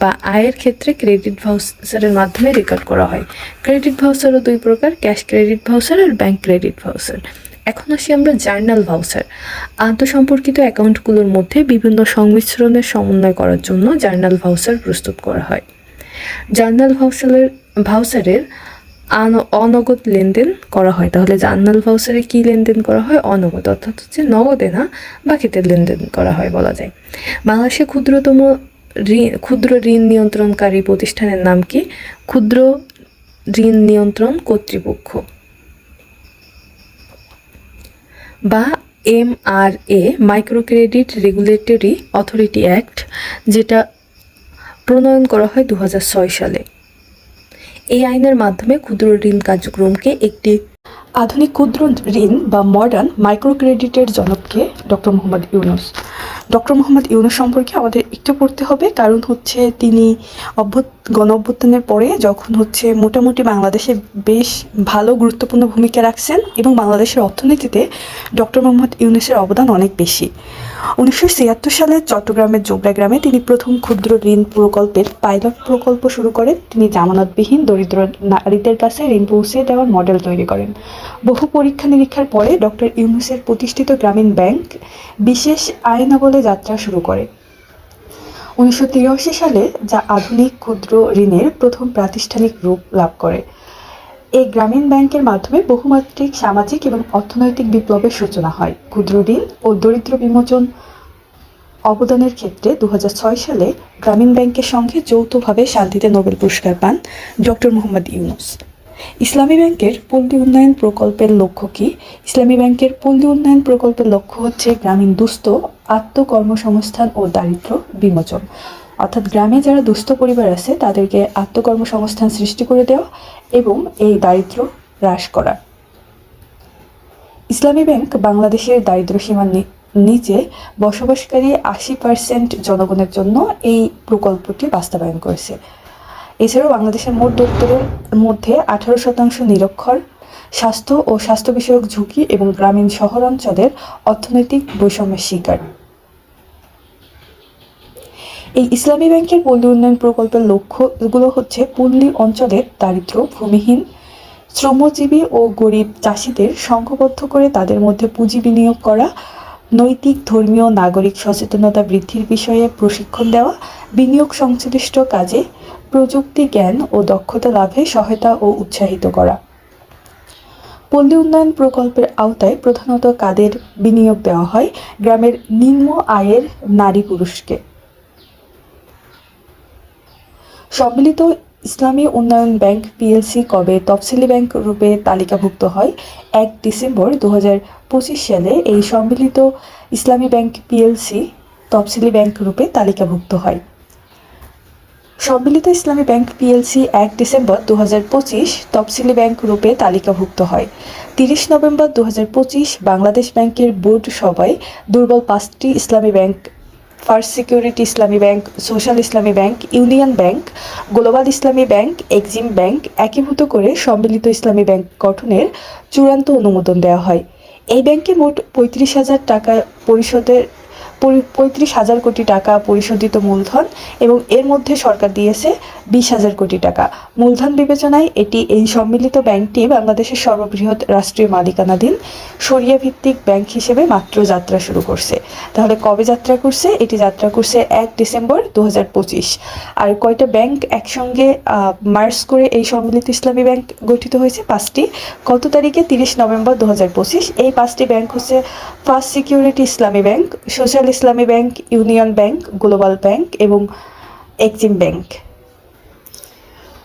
বা আয়ের ক্ষেত্রে ক্রেডিট ভাউচারের মাধ্যমে রেকর্ড করা হয়। ক্রেডিট ভাউচারও 2 প্রকার: ক্যাশ ক্রেডিট ভাউচার আর ব্যাংক ক্রেডিট ভাউচার। এখন আসি আমরা জার্নাল ভাউচার। আন্তঃসম্পর্কিত অ্যাকাউন্টগুলোর মধ্যে বিভিন্ন সংমিশ্রণের সমন্বয় করার জন্য জার্নাল ভাউচার প্রস্তুত করা হয়। জার্নাল ভাউচারের অনগদ লেনদেন করা হয়। তাহলে জার্নাল ভাউচারে কি লেনদেন করা হয়? অনগদ, অর্থাৎ হচ্ছে নগদে না, বাকিতে লেনদেন করা হয় বলা যায়। বাংলাদেশে ক্ষুদ্র ঋণ নিয়ন্ত্রণকারী প্রতিষ্ঠানের নাম কি? ক্ষুদ্র ঋণ নিয়ন্ত্রণ কর্তৃপক্ষ বা MRA, micro credit regulatory authority act, যেটা প্রণয়ন করা হয় 2006 সালে। এই আইনের মাধ্যমে ক্ষুদ্র ঋণ কার্যক্রমকে একটি আধুনিক ক্ষুদ্র ঋণ বা মডার্ন মাইক্রো ক্রেডিটের জনককে ডক্টর মোহাম্মদ ইউনূস। ডক্টর মোহাম্মদ ইউনূস সম্পর্কে আমাদের একটু পড়তে হবে, কারণ হচ্ছে তিনি গণ অভ্যুত্থানের পরে যখন হচ্ছে মোটামুটি বাংলাদেশে বেশ ভালো গুরুত্বপূর্ণ ভূমিকা রাখছেন এবং বাংলাদেশের অর্থনীতিতে ডক্টর মোহাম্মদ ইউনূসের অবদান অনেক বেশি। 1976 সালে চট্টগ্রামের জোবরা গ্রামে তিনি প্রথম ক্ষুদ্র ঋণ প্রকল্পের পাইলট প্রকল্প শুরু করেন। তিনি জামানতবিহীন দরিদ্র নারীদের কাছে ঋণ পৌঁছে দেওয়ার মডেল তৈরি করেন। বহু পরীক্ষা নিরীক্ষার পরে ডক্টর ইউনূসের প্রতিষ্ঠিত গ্রামীণ ব্যাংক বিশেষ আইনাবলে যাত্রা শুরু করে। 1983 সালে যা আধুনিক ক্ষুদ্র ঋণের প্রথম প্রাতিষ্ঠানিক রূপ লাভ করে। এই গ্রামীণ ব্যাংকের মাধ্যমে বহুমাত্রিক সামাজিক এবং অর্থনৈতিক বিপ্লবের সূচনা হয়। ক্ষুদ্র ঋণ ও দরিদ্র বিমোচন অবদানের ক্ষেত্রে 2006 সালে গ্রামীণ ব্যাংকের সঙ্গে যৌথভাবে শান্তিতে নোবেল পুরস্কার পান ডক্টর মোহাম্মদ ইউনূস। ইসলামী ব্যাংকের পল্লী উন্নয়ন প্রকল্পের লক্ষ্য কি? ইসলামী ব্যাংকের পল্লী উন্নয়ন প্রকল্পের লক্ষ্য হচ্ছে গ্রামীণ দুস্থ আত্মকর্মসংস্থান ও দারিদ্র্য বিমোচন। অর্থাৎ গ্রামে যারা দুস্থ পরিবার আছে তাদেরকে আত্মকর্মসংস্থান সৃষ্টি করে দেওয়া এবং এই দারিদ্র্য হ্রাস করা। ইসলামী ব্যাংক বাংলাদেশের দারিদ্র্য সীমার নিচে বসবাসকারী 80% জনগণের জন্য এই প্রকল্পটি বাস্তবায়ন করেছে। এছাড়াও বাংলাদেশের মোট দপ্তরের মধ্যে 18% নিরক্ষর, স্বাস্থ্য ও স্বাস্থ্য বিষয়ক ঝুঁকি এবং গ্রামীণ শহরাঞ্চলের অর্থনৈতিক বৈষম্যের শিকার। এই ইসলামী ব্যাংকের পল্লী উন্নয়ন প্রকল্পের লক্ষ্যগুলো হচ্ছে পল্লী অঞ্চলের দারিদ্র, ভূমিহীন, শ্রমজীবী ও গরিব চাষিদের সংঘবদ্ধ করে তাদের মধ্যে পুঁজি বিনিয়োগ করা, নৈতিক, ধর্মীয়, নাগরিক সচেতনতা বৃদ্ধির বিষয়ে প্রশিক্ষণ দেওয়া, বিনিয়োগ সংশ্লিষ্ট কাজে প্রযুক্তি জ্ঞান ও দক্ষতা লাভে সহায়তা ও উৎসাহিত করা। পল্লী উন্নয়ন প্রকল্পের আওতায় প্রধানত কাদের বিনিয়োগ দেওয়া হয়? গ্রামের নিম্ন আয়ের নারী পুরুষকে। সম্মিলিত ইসলামী উন্নয়ন ব্যাংক PLC কবে তফসিলি ব্যাংক রূপে তালিকাভুক্ত হয়? 1 ডিসেম্বর 2025 সালে এই সম্মিলিত ইসলামী ব্যাংক PLC তফসিলি ব্যাংক রূপে তালিকাভুক্ত হয়। সম্মিলিত ইসলামী ব্যাংক পিএলসি 1 ডিসেম্বর 2025 তফসিলি ব্যাংক রূপে তালিকাভুক্ত হয়। 30 নভেম্বর 2025 বাংলাদেশ ব্যাংকের বোর্ড সভায় দুর্বল 5টি ইসলামী ব্যাংক ফার্স্ট সিকিউরিটি ইসলামী ব্যাংক, সোশ্যাল ইসলামী ব্যাংক, ইউনিয়ন ব্যাংক, গ্লোবাল ইসলামী ব্যাংক, এক্সিম ব্যাংক একীভূত করে সম্মিলিত ইসলামী ব্যাংক গঠনের চূড়ান্ত অনুমোদন দেওয়া হয়। এই ব্যাংকে মোট 35,000 কোটি টাকা পরিশোধিত মূলধন এবং এর মধ্যে সরকার দিয়েছে 20,000 কোটি টাকা। মূলধন বিবেচনায় এই সম্মিলিত ব্যাংকটি বাংলাদেশের সর্ববৃহৎ রাষ্ট্রীয় মালিকানাধীন শরিয়া ভিত্তিক ব্যাংক হিসেবে মাত্র যাত্রা শুরু করছে। তাহলে কবে যাত্রা করছে? এটি যাত্রা করছে 1 ডিসেম্বর 2025। আর কয়টা ব্যাংক একসঙ্গে মার্জ করে এই সম্মিলিত ইসলামী ব্যাংক গঠিত হয়েছে? 5টি। কত তারিখে? 30 নভেম্বর 2025। এই 5টি ব্যাংক হচ্ছে ফার্স্ট সিকিউরিটি ইসলামী ব্যাংক, সোশ্যাল ইসলামী bank, union bank, global bank এবং এক্সিম ব্যাংক।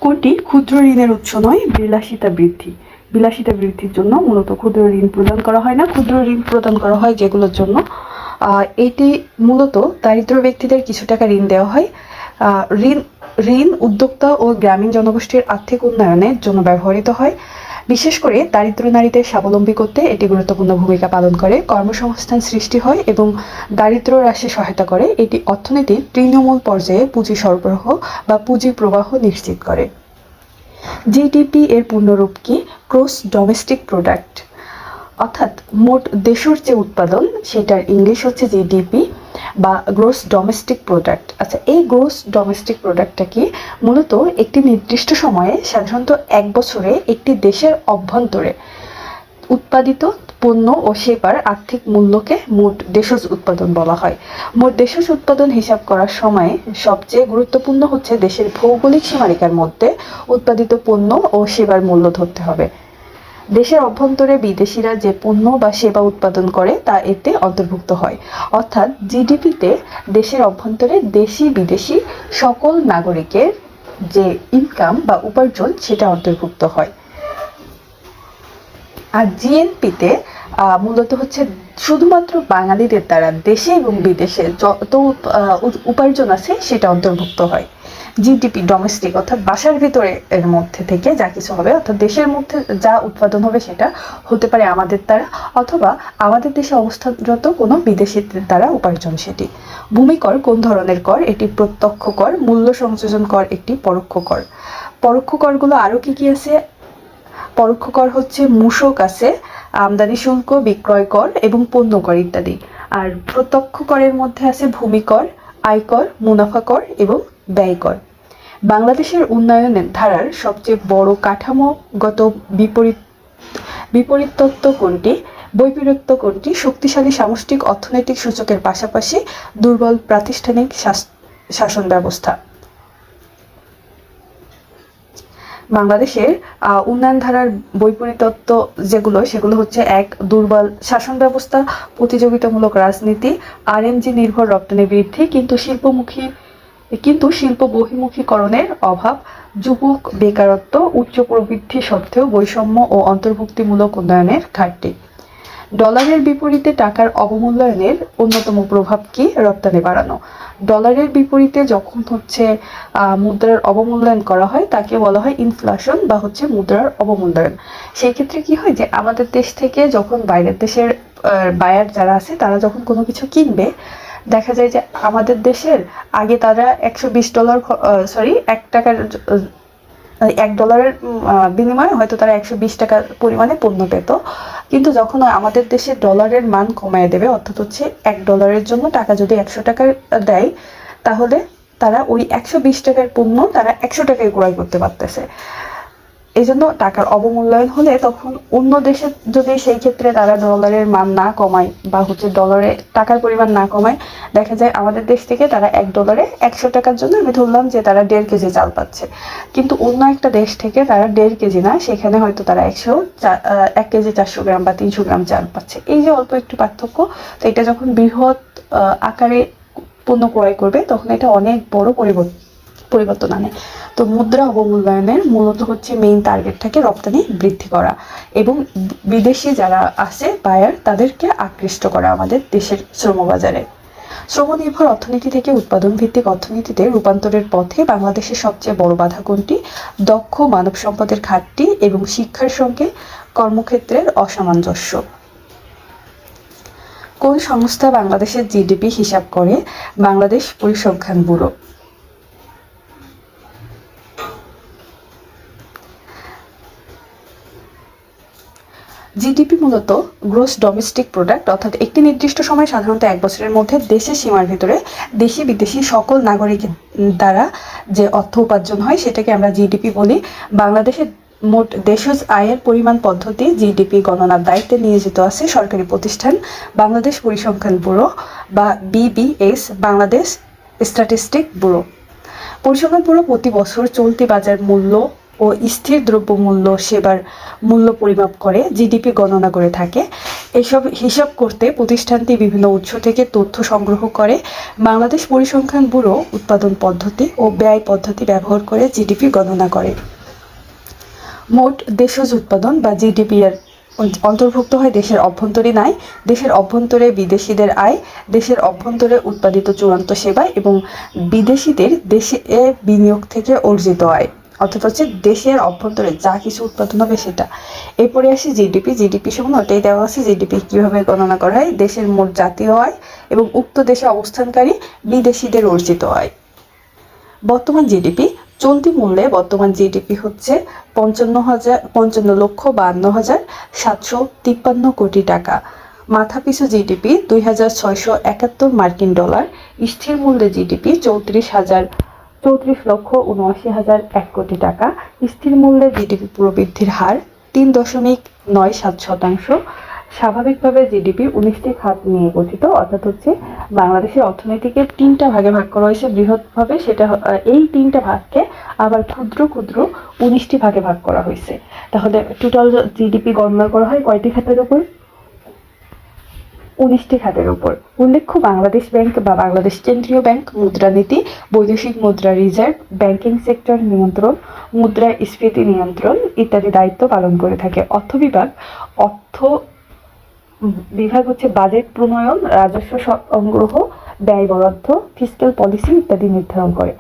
কোনটি ক্ষুদ্র ঋণের উৎস নয়? বিলাসিতা বৃদ্ধি। বিলাসিতা বৃদ্ধির জন্য মূলত ক্ষুদ্র ঋণ প্রদান করা হয় না। ক্ষুদ্র ঋণ প্রদান করা হয় যেগুলোর জন্য এটি মূলত দারিদ্র ব্যক্তিদের কিছু টাকা ঋণ দেওয়া হয়। ঋণ উদ্যোক্তা ও গ্রামীণ জনগোষ্ঠীর আর্থিক উন্নয়নের জন্য ব্যবহৃত হয়। বিশেষ করে দারিদ্র নারীদের স্বাবলম্বী করতে এটি গুরুত্বপূর্ণ ভূমিকা পালন করে, কর্মসংস্থান সৃষ্টি হয় এবং দারিদ্র হ্রাসে সহায়তা করে। এটি অর্থনীতির তৃণমূল পর্যায়ে পুঁজি সরবরাহ বা পুঁজি প্রবাহ নিশ্চিত করে। জিডিপি এর পূর্ণরূপ কি? গ্রোস ডোমেস্টিক প্রোডাক্ট, অর্থাৎ মোট দেশের যে উৎপাদন সেটার ইংলিশ হচ্ছে জিডিপি বা গ্রোস ডোমেস্টিক প্রোডাক্ট। আচ্ছা, এই গ্রোস ডোমেস্টিক প্রোডাক্টটা কি? মূলত একটি নির্দিষ্ট সময়ে, সাধারণত 1 বছরে একটি দেশের অভ্যন্তরে উৎপাদিত পণ্য ও সেবার আর্থিক মূল্যকে মোট দেশজ উৎপাদন বলা হয়। মোট দেশজ উৎপাদন হিসাব করার সময় সবচেয়ে গুরুত্বপূর্ণ হচ্ছে দেশের ভৌগোলিক সীমারেখার মধ্যে উৎপাদিত পণ্য ও সেবার মূল্য ধরতে হবে। দেশের অভ্যন্তরে বিদেশিরা যে পণ্য বা সেবা উৎপাদন করে তা এতে অন্তর্ভুক্ত হয়। অর্থাৎ জিডিপিতে দেশের অভ্যন্তরে দেশি বিদেশি সকল নাগরিকের যে ইনকাম বা উপার্জন সেটা অন্তর্ভুক্ত হয়। আর জিএনপিতে মূলত হচ্ছে শুধুমাত্র বাঙালিদের দ্বারা দেশে এবং বিদেশে যত উপার্জন আছে সেটা অন্তর্ভুক্ত হয়। জিডিপি ডোমেস্টিক অর্থাৎ বাসার ভিতরে এর মধ্যে থেকে যা কিছু হবে, অর্থাৎ দেশের মধ্যে যা উৎপাদন হবে সেটা হতে পারে আমাদের দ্বারা অথবা আমাদের দেশে অবস্থানরত কোনো বিদেশিদের দ্বারা উপার্জন সেটি। ভূমিকর কোন ধরনের কর? এটি প্রত্যক্ষ কর। মূল্য সংযোজন কর একটি পরোক্ষ কর। পরোক্ষ করগুলো আরও কি আছে? পরোক্ষ কর হচ্ছে মূসক আছে, আমদানি শুল্ক, বিক্রয় কর এবং পণ্য কর ইত্যাদি। আর প্রত্যক্ষ করের মধ্যে আছে ভূমিকর, আয়কর, মুনাফা কর এবং ব্যয় কর। বাংলাদেশের উন্নয়নের ধারার সবচেয়ে বড় কাঠামোগত বিপরীত তত্ত্ব কোনটি? বৈপরীত্য কোনটি? শক্তিশালী সামষ্টিক অর্থনৈতিক সূচকের পাশাপাশি দুর্বল প্রাতিষ্ঠানিক শাসন ব্যবস্থা। বাংলাদেশের উন্নয়ন ধারার বৈপরীত্য সেগুলো হচ্ছে: 1. দুর্বল শাসন ব্যবস্থা, প্রতিযোগিতামূলক রাজনীতি, আরএমজি নির্ভর রপ্তানি বৃদ্ধি কিন্তু শিল্প বহির্মুখীকরণের অভাব, যুবক বেকারত্ব, উচ্চ প্রবৃদ্ধি সত্ত্বেও বৈষম্য ও অন্তর্ভুক্তিমূলক উন্নয়নের ঘাটতি। ডলারের বিপরীতে টাকার অবমূল্যায়নের অন্যতম প্রভাব কি? রপ্তানি বাড়ানো। ডলারের বিপরীতে যখন হচ্ছে মুদ্রার অবমূল্যায়ন করা হয় তাকে বলা হয় ইনফ্লেশন বা হচ্ছে মুদ্রার অবমূল্যায়ন। সেই ক্ষেত্রে কি হয় যে আমাদের দেশ থেকে যখন বাইরের দেশের বায়ার যারা আছে তারা যখন কোনো কিছু কিনবে, দেখা যায় যে আমাদের দেশের আগে তারা $120 $1 বিনিময়ে হয়তো তারা 120 টাকা পরিমাণে পণ্য পেত, কিন্তু যখন আমাদের দেশে ডলারের মান কমায় দেবে, অর্থাৎ হচ্ছে $1 জন্য টাকা যদি 100 টাকা দেয় তাহলে তারা ওই 120 টাকার পণ্য তারা 100 টাকায় ক্রয় করতে পারতেছে। এই জন্য টাকার অবমূল্যায়ন হলে তখন অন্য দেশে যদি সেই ক্ষেত্রে তারা ডলারের মান না কমায় বা হচ্ছে ডলারে টাকার পরিমাণ না কমায়, দেখা যায় আমাদের দেশ থেকে তারা $1 100 টাকার জন্য আমি ধরলাম যে তারা 1.5 কেজি চাল পাচ্ছে, কিন্তু অন্য একটা দেশ থেকে তারা 1.5 কেজি না, সেখানে হয়তো তারা 1 কেজি 400 গ্রাম বা 300 গ্রাম চাল পাচ্ছে। এই যে অল্প একটু পার্থক্য, তো এটা যখন বৃহৎ আকারে পণ্য ক্রয় করবে তখন এটা অনেক বড় পরিবর্তন আনে। তো মুদ্রা অবমূল্যায়নের মূলত হচ্ছে মেইন টার্গেট থাকে রপ্তানি বৃদ্ধি করা এবং বিদেশি যারা আছে বায়ার তাদেরকে আকৃষ্ট করা আমাদের দেশের শ্রমবাজারে। শ্রমনির্ভর অর্থনীতি থেকে উৎপাদন ভিত্তিক অর্থনীতিতে রূপান্তরের পথে বাংলাদেশের সবচেয়ে বড় বাধা কোনটি? দক্ষ মানব সম্পদের ঘাটতি এবং শিক্ষার সঙ্গে কর্মক্ষেত্রের অসামঞ্জস্য। কোন সংস্থা বাংলাদেশের জিডিপি হিসাব করে? বাংলাদেশ পরিসংখ্যান ব্যুরো। জিডিপি মূলত গ্রোস ডোমেস্টিক প্রোডাক্ট, অর্থাৎ একটি নির্দিষ্ট সময় সাধারণত এক বছরের মধ্যে দেশের সীমার ভিতরে দেশি বিদেশি সকল নাগরিকের দ্বারা যে অর্থ উপার্জন হয় সেটাকে আমরা জিডিপি বলি। বাংলাদেশের মোট দেশজ আয়ের পরিমাণ পদ্ধতি জিডিপি গণনার দায়িত্বে নিয়োজিত আছে সরকারি প্রতিষ্ঠান বাংলাদেশ পরিসংখ্যান ব্যুরো বা বিবিএস, বাংলাদেশ স্ট্যাটিস্টিক ব্যুরো। পরিসংখ্যান ব্যুরো প্রতি বছর চলতি বাজার মূল্য ও স্থির দ্রব্যমূল্য সেবার মূল্য পরিমাপ করে জিডিপি গণনা করে থাকে। এসব হিসাব করতে প্রতিষ্ঠানটি বিভিন্ন উৎস থেকে তথ্য সংগ্রহ করে। বাংলাদেশ পরিসংখ্যান ব্যুরো উৎপাদন পদ্ধতি ও ব্যয় পদ্ধতি ব্যবহার করে জিডিপি গণনা করে। মোট দেশজ উৎপাদন বা জিডিপি এর অন্তর্ভুক্ত হয় দেশের অভ্যন্তরীণ আয়, দেশের অভ্যন্তরে বিদেশিদের আয়, দেশের অভ্যন্তরে উৎপাদিত চূড়ান্ত সেবা এবং বিদেশিদের দেশে বিনিয়োগ থেকে অর্জিত আয়, অর্থাৎ হচ্ছে দেশের অভ্যন্তরে যা কিছু উৎপাদন হবে সেটা। এরপরে আসি জিডিপি। জিডিপি সমান ওটাই দেওয়া আছে জিডিপি কীভাবে গণনা করা হয়, দেশের মোট জাতীয় আয় এবং উক্ত দেশে অবস্থানকারী বিদেশিদের অর্জিত আয়। বর্তমান জিডিপি, চলতি মূল্যে বর্তমান জিডিপি হচ্ছে 55,52,753 কোটি টাকা। মাথাপিছু জিডিপি 2,671 মার্কিন ডলার। স্থির মূল্যে জিডিপি 34,79,101 কোটি টাকা। স্থির মূল্যে জিডিপি প্রবৃদ্ধির হার 3.97%। স্বাভাবিকভাবে জিডিপি 19টি খাত নিয়ে গঠিত, অর্থাৎ হচ্ছে বাংলাদেশের অর্থনীতিকে 3টা ভাগে ভাগ করা হয়েছে বৃহৎভাবে, সেটা এই 3টা ভাগকে আবার ক্ষুদ্র ক্ষুদ্র 19টি ভাগে ভাগ করা হয়েছে। তাহলে টোটাল জিডিপি গণনা করা হয় কয়টি খাতের উপর? 19টি খাতের উপর। উল্লেখ্য, বাংলাদেশ ব্যাংক বা বাংলাদেশ কেন্দ্রীয় ব্যাংক মুদ্রানীতি, বৈদেশিক মুদ্রা রিজার্ভ, ব্যাংকিং সেক্টর নিয়ন্ত্রণ, মুদ্রাস্ফীতি নিয়ন্ত্রণ ইত্যাদি দায়িত্ব পালন করে থাকে। অর্থ বিভাগ হচ্ছে বাজেট প্রণয়ন, রাজস্ব সংগ্রহ, ব্যয় বরাদ্দ, ফিসক্যাল পলিসি ইত্যাদি নির্ধারণ করে।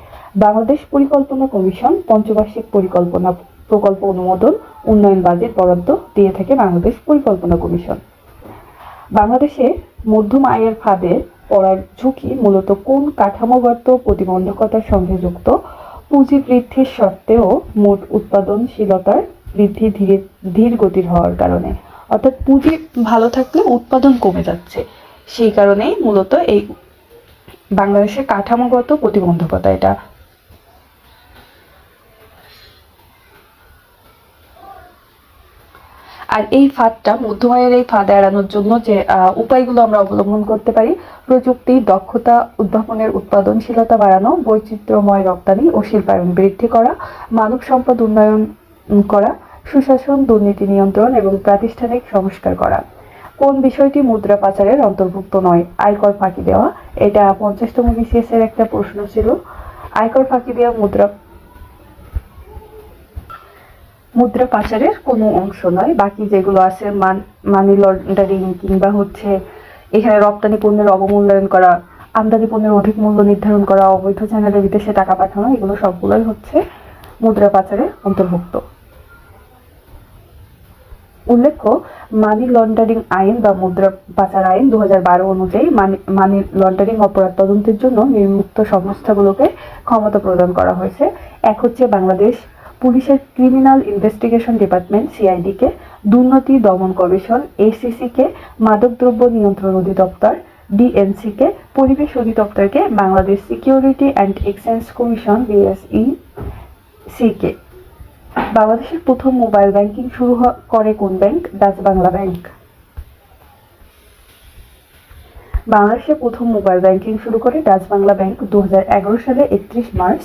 বাংলাদেশ পরিকল্পনা কমিশন পঞ্চবার্ষিক পরিকল্পনা প্রকল্প অনুমোদন, উন্নয়ন বাজেট বরাদ্দ দিয়ে থাকে বাংলাদেশ পরিকল্পনা কমিশন। বাংলাদেশে মধ্যম আয়ের ফাঁদে পড়ার ঝুঁকি মূলত কোন কাঠামোগত প্রতিবন্ধকতার সঙ্গে যুক্ত? পুঁজি বৃদ্ধির সত্ত্বেও মোট উৎপাদনশীলতার বৃদ্ধি ধীর গতির হওয়ার কারণে, অর্থাৎ পুঁজি ভালো থাকলে উৎপাদন কমে যাচ্ছে, সেই কারণেই মূলত এই বাংলাদেশের কাঠামোগত প্রতিবন্ধকতা এটা। আর এই ফাঁদটা, মধ্যম আয়ের এই ফাঁদ এড়ানোর জন্য যে উপায়গুলো আমরা অবলম্বন করতে পারি: প্রযুক্তি, দক্ষতা, উদ্ভাবনের উৎপাদনশীলতা বাড়ানো, বৈচিত্র্যময় রপ্তানি ও শিল্পায়ন বৃদ্ধি করা, মানব সম্পদ উন্নয়ন করা, সুশাসন, দুর্নীতি নিয়ন্ত্রণ এবং প্রাতিষ্ঠানিক সংস্কার করা। কোন বিষয়টি মুদ্রা পাচারের অন্তর্ভুক্ত নয়? আয়কর ফাঁকি দেওয়া। এটা 50তম বিসিএস এর একটা প্রশ্ন ছিল। আয়কর ফাঁকি দেওয়া মুদ্রা পাচারের কোনো অংশ নয়। বাকি যেগুলো আছে মানি লন্ডারিং কিংবা হচ্ছে এখানে রপ্তানি পণ্যের অবমূল্যায়ন করা, আমদানি পণ্যের অধিক মূল্য নির্ধারণ করা, অবৈধ চ্যানেলে বিদেশে টাকা পাঠানো, এগুলো সবগুলোই হচ্ছে মুদ্রা পাচারের অন্তর্ভুক্ত। উল্লেখ্য, মানি লন্ডারিং আইন বা মুদ্রা পাচার আইন 2012 অনুযায়ী মানি লন্ডারিং অপরাধ তদন্তের জন্য নিম্নোক্ত সংস্থাগুলোকে ক্ষমতা প্রদান করা হয়েছে। এক হচ্ছে বাংলাদেশ পুলিশের ক্রিমিনাল ইনভেস্টিগেশন ডিপার্টমেন্ট সিআইডি কে, দুর্নীতি দমন কমিশন এসিসি কে, মাদকদ্রব্য নিয়ন্ত্রণ অধিদপ্তর ডিএনসি কে, পরিবেশ অধিদপ্তরকে, Bangladesh security and exchange commission BSEC কে। বাংলাদেশের প্রথম মোবাইল ব্যাংকিং শুরু করে কোন ব্যাংক? Dutch Bangla bank. বাংলাদেশে প্রথম মোবাইল ব্যাংকিং শুরু করে ডাচ বাংলা ব্যাংক 2011 সালে 31 মার্চ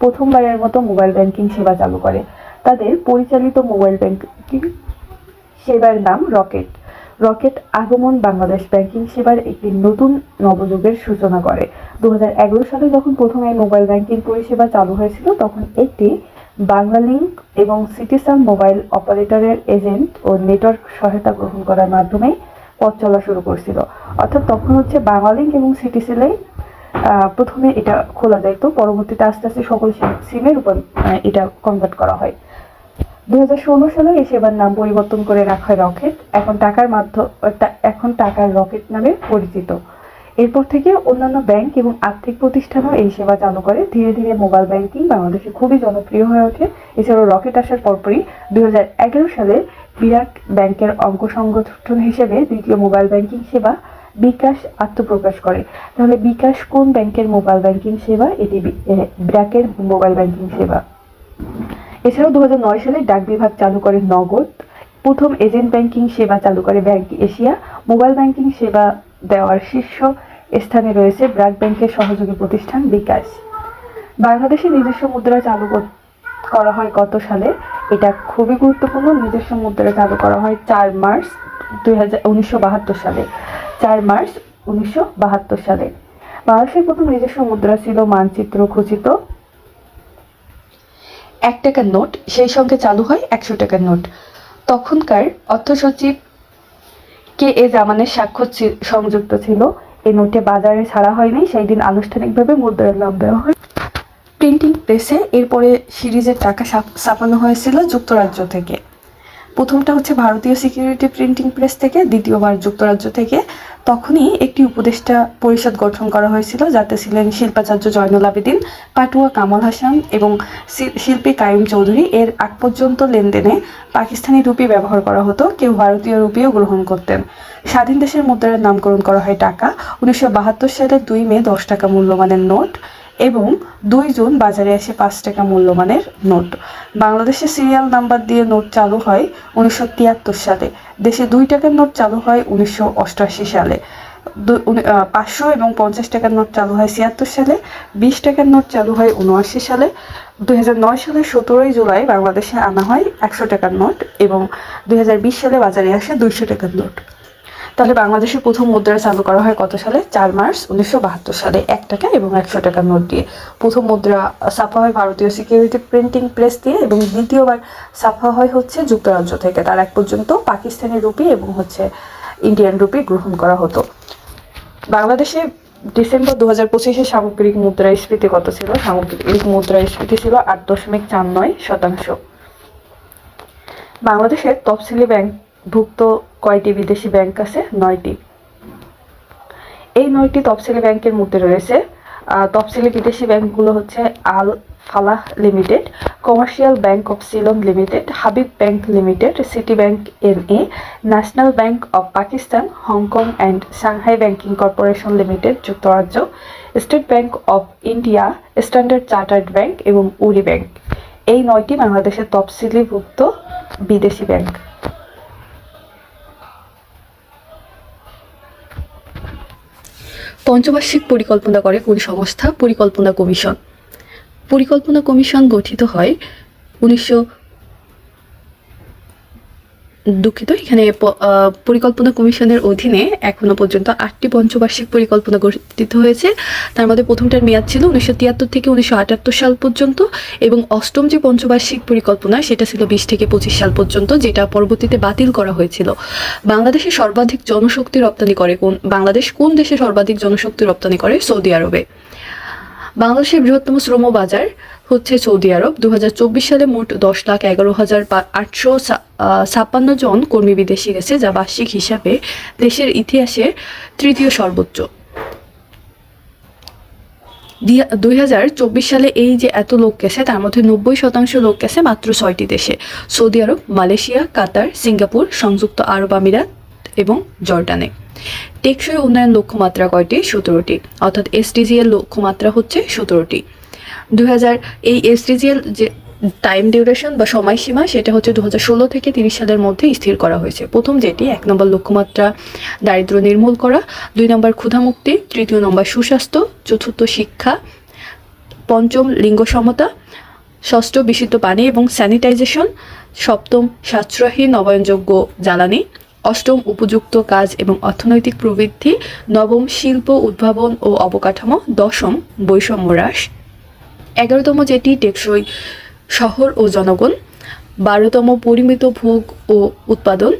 প্রথমবারের মতো মোবাইল ব্যাংকিং সেবা চালু করে। তাদের পরিচালিত মোবাইল ব্যাংকিং সেবার নাম রকেট। রকেট আগমন বাংলাদেশ ব্যাংকিং সেবার একটি নতুন নবযুগের সূচনা করে। 2011 সালে যখন প্রথম এই মোবাইল ব্যাংকিং পরিষেবা চালু হয়েছিল, তখন একটি বাংলালিংক এবং সিটিসেল মোবাইল অপারেটরের এজেন্ট ও নেটওয়ার্ক সহায়তা গ্রহণ করার মাধ্যমে পথ চলা শুরু করছিল। অর্থাৎ তখন হচ্ছে বাংলালিংক এবং সিটিসেলে প্রথমে এটা খোলা যাইতো, পরবর্তীতে আস্তে আস্তে সকল সিমের উপর এটা কনভার্ট করা হয়। 2016 সালে এই সেবার নাম পরিবর্তন করে রাখা হয় রকেট, এখন টাকার রকেট নামে পরিচিত। এরপর থেকে অন্যান্য ব্যাংক এবং আর্থিক প্রতিষ্ঠানও এই সেবা চালু করে। ধীরে ধীরে মোবাইল ব্যাংকিং বাংলাদেশে খুবই জনপ্রিয় হয়ে ওঠে। এছাড়াও রকেট আসার পরপরই 2011 সালে বিরাট ব্যাংকের অঙ্গ সংগঠন হিসেবে দ্বিতীয় মোবাইল ব্যাংকিং সেবা বিকাশ আত্মপ্রকাশ করে। তাহলে বিকাশ কোন ব্যাংকের মোবাইল ব্যাংকিং সেবা? এটি ব্র্যাকের মোবাইল ব্যাংকিং সেবা। এছাড়াও 2009 সালে ডাক বিভাগ চালু করে নগদ। প্রথম এজেন্ট ব্যাংকিং সেবা চালু করে ব্যাংক এশিয়া। মোবাইল ব্যাংকিং সেবা দেওয়ার শীর্ষ স্থানে রয়েছে ব্র্যাক ব্যাংকের সহযোগী প্রতিষ্ঠান বিকাশ। বাংলাদেশে নিজস্ব মুদ্রা চালু করা হয় কত সালে? এটা খুবই গুরুত্বপূর্ণ। নিজস্ব মুদ্রা চালু করা হয় 4 মার্চ 1972 সালে। 4 মার্চ 1972 সালে বাংলাদেশের প্রথম নিজস্ব মুদ্রা ছিল মানচিত্র খচিত 1 টাকার নোট, সেই সঙ্গে চালু হয় 100 টাকার নোট। তখনকার অর্থ সচিব কে এ জামানের স্বাক্ষর সংযুক্ত ছিল। এই নোটে বাজারে ছাড়া হয়নি, সেই দিন আনুষ্ঠানিকভাবে মুদ্রার নাম দেওয়া হয় প্রিন্টিং প্রেসে। এরপরে সিরিজের টাকা ছাপানো হয়েছিল যুক্তরাজ্য থেকে। প্রথমটা হচ্ছে ভারতীয় সিকিউরিটি প্রিন্টিং প্রেস থেকে, দ্বিতীয়বার যুক্তরাজ্য থেকে। তখনই একটি উপদেষ্টা পরিষদ গঠন করা হয়েছিল, যাতে ছিলেন শিল্পাচার্য জয়নুল আবেদিন, পাটুয়া কামাল হাসান এবং শিল্পী কাইম চৌধুরী। এর আগ পর্যন্ত লেনদেনে পাকিস্তানি রুপি ব্যবহার করা হতো, কেউ ভারতীয় রুপিও গ্রহণ করতেন। স্বাধীন দেশের মুদ্রার নামকরণ করা হয় টাকা। 1972 সালের 2 মে 10 টাকা মূল্যমানের নোট এবং 2 জুন বাজারে আসে 5 টাকা মূল্যমানের নোট। বাংলাদেশে সিরিয়াল নাম্বার দিয়ে নোট চালু হয় 1973 সালে। দেশে 2 টাকার নোট চালু হয় 1988 সালে। 500 এবং 50 টাকার নোট চালু হয় 76 সালে। 20 টাকার নোট চালু হয় 79 সালে। 2009 সালের 17 জুলাই বাংলাদেশে আনা হয় 100 টাকার নোট এবং 2020 সালে বাজারে আসে 200 টাকার নোট। তাহলে বাংলাদেশের প্রথম মুদ্রা চালু করা হয় কত সালে? 4 মার্চ 1972 সালে 1 টাকা এবং 100 টাকার নোট দিয়ে। প্রথম মুদ্রা ছাপা হয় ভারতীয় সিকিউরিটি প্রিন্টিং প্রেস দিয়ে এবং দ্বিতীয়বার ছাপা হয় হচ্ছে যুক্তরাজ্য থেকে। তার এক পর্যন্ত পাকিস্তানি রুপি এবং হচ্ছে ইন্ডিয়ান রুপি গ্রহণ করা হতো। বাংলাদেশে ডিসেম্বর 2025-এ সামগ্রিক মুদ্রাস্ফীতি কত ছিল? সামগ্রিক মুদ্রাস্ফীতি ছিল 8.49%। বাংলাদেশের তফসিলি ব্যাংক ভুক্ত কয়টি বিদেশি ব্যাংক আছে? 9টি। এই 9টি তফসিলি ব্যাংকের মধ্যে রয়েছে তফসিলি বিদেশি ব্যাংকগুলো হচ্ছে আল Falah limited, commercial bank of Ceylon limited, Habib bank limited, city bank NA, national bank of Pakistan, Hong Kong and Shanghai banking corporation limited যুক্তরাজ্য, state bank of India, standard chartered bank এবং উরি ব্যাংক। এই 9টি বাংলাদেশের তফসিলিভুক্ত বিদেশি ব্যাংক। পঞ্চবার্ষিক পরিকল্পনা করে কোন সংস্থা? পরিকল্পনা কমিশন। পরিকল্পনা কমিশন গঠিত হয় এখানে পরিকল্পনা কমিশনের অধীনে এখনো পর্যন্ত 8টি পঞ্চবার্ষিক পরিকল্পনা গঠিত হয়েছে। তার মধ্যে প্রথমটার মেয়াদ ছিল 1973 থেকে 1978 সাল পর্যন্ত এবং অষ্টম যে পঞ্চবার্ষিক পরিকল্পনা সেটা ছিল 20 থেকে 25 সাল পর্যন্ত, যেটা পরবর্তীতে বাতিল করা হয়েছিল। বাংলাদেশে সর্বাধিক জনশক্তি রপ্তানি করে বাংলাদেশ কোন দেশে সর্বাধিক জনশক্তি রপ্তানি করে? সৌদি আরবে। বাংলাদেশের বৃহত্তম শ্রম বাজার হচ্ছে সৌদি আরব। 2024 সালে মোট 10,11,856 জন কর্মী বিদেশি গেছে, যা বার্ষিক হিসাবে দেশের ইতিহাসে তৃতীয় সর্বোচ্চ। 2024 সালে এই যে এত লোক গেছে তার মধ্যে 90% লোক গেছে মাত্র 6টি দেশে: সৌদি আরব, মালয়েশিয়া, কাতার, সিঙ্গাপুর, সংযুক্ত আরব আমিরাত এবং জর্ডানে। টেকসই উন্নয়ন লক্ষ্যমাত্রা কয়টি? 17টি, অর্থাৎ SDG এর লক্ষ্যমাত্রা হচ্ছে 17টি। এই SDG এর যে টাইম ডিউরেশন বা সময়সীমা সেটা হচ্ছে 2016 থেকে 30 সালের মধ্যে স্থির করা হয়েছে। প্রথম যেটি 1 নম্বর লক্ষ্যমাত্রা দারিদ্র্য নির্মূল করা, 2 নম্বর ক্ষুধামুক্তি, 3 নম্বর সুস্বাস্থ্য, 4 শিক্ষা, 5 লিঙ্গ সমতা, 6 বিশুদ্ধ পানি এবং স্যানিটাইজেশন, 7 সাশ্রয়ী নবায়নযোগ্য জ্বালানি, 8 উপযুক্ত কাজ এবং অর্থনৈতিক প্রবৃদ্ধি, 9 শিল্প উদ্ভাবন ও অবকাঠামো, 10 বৈষম্য হ্রাস, 11তম যেটি টেকসই শহর ও জনগণ, 12তম পরিমিত ভোগ ও উৎপাদন,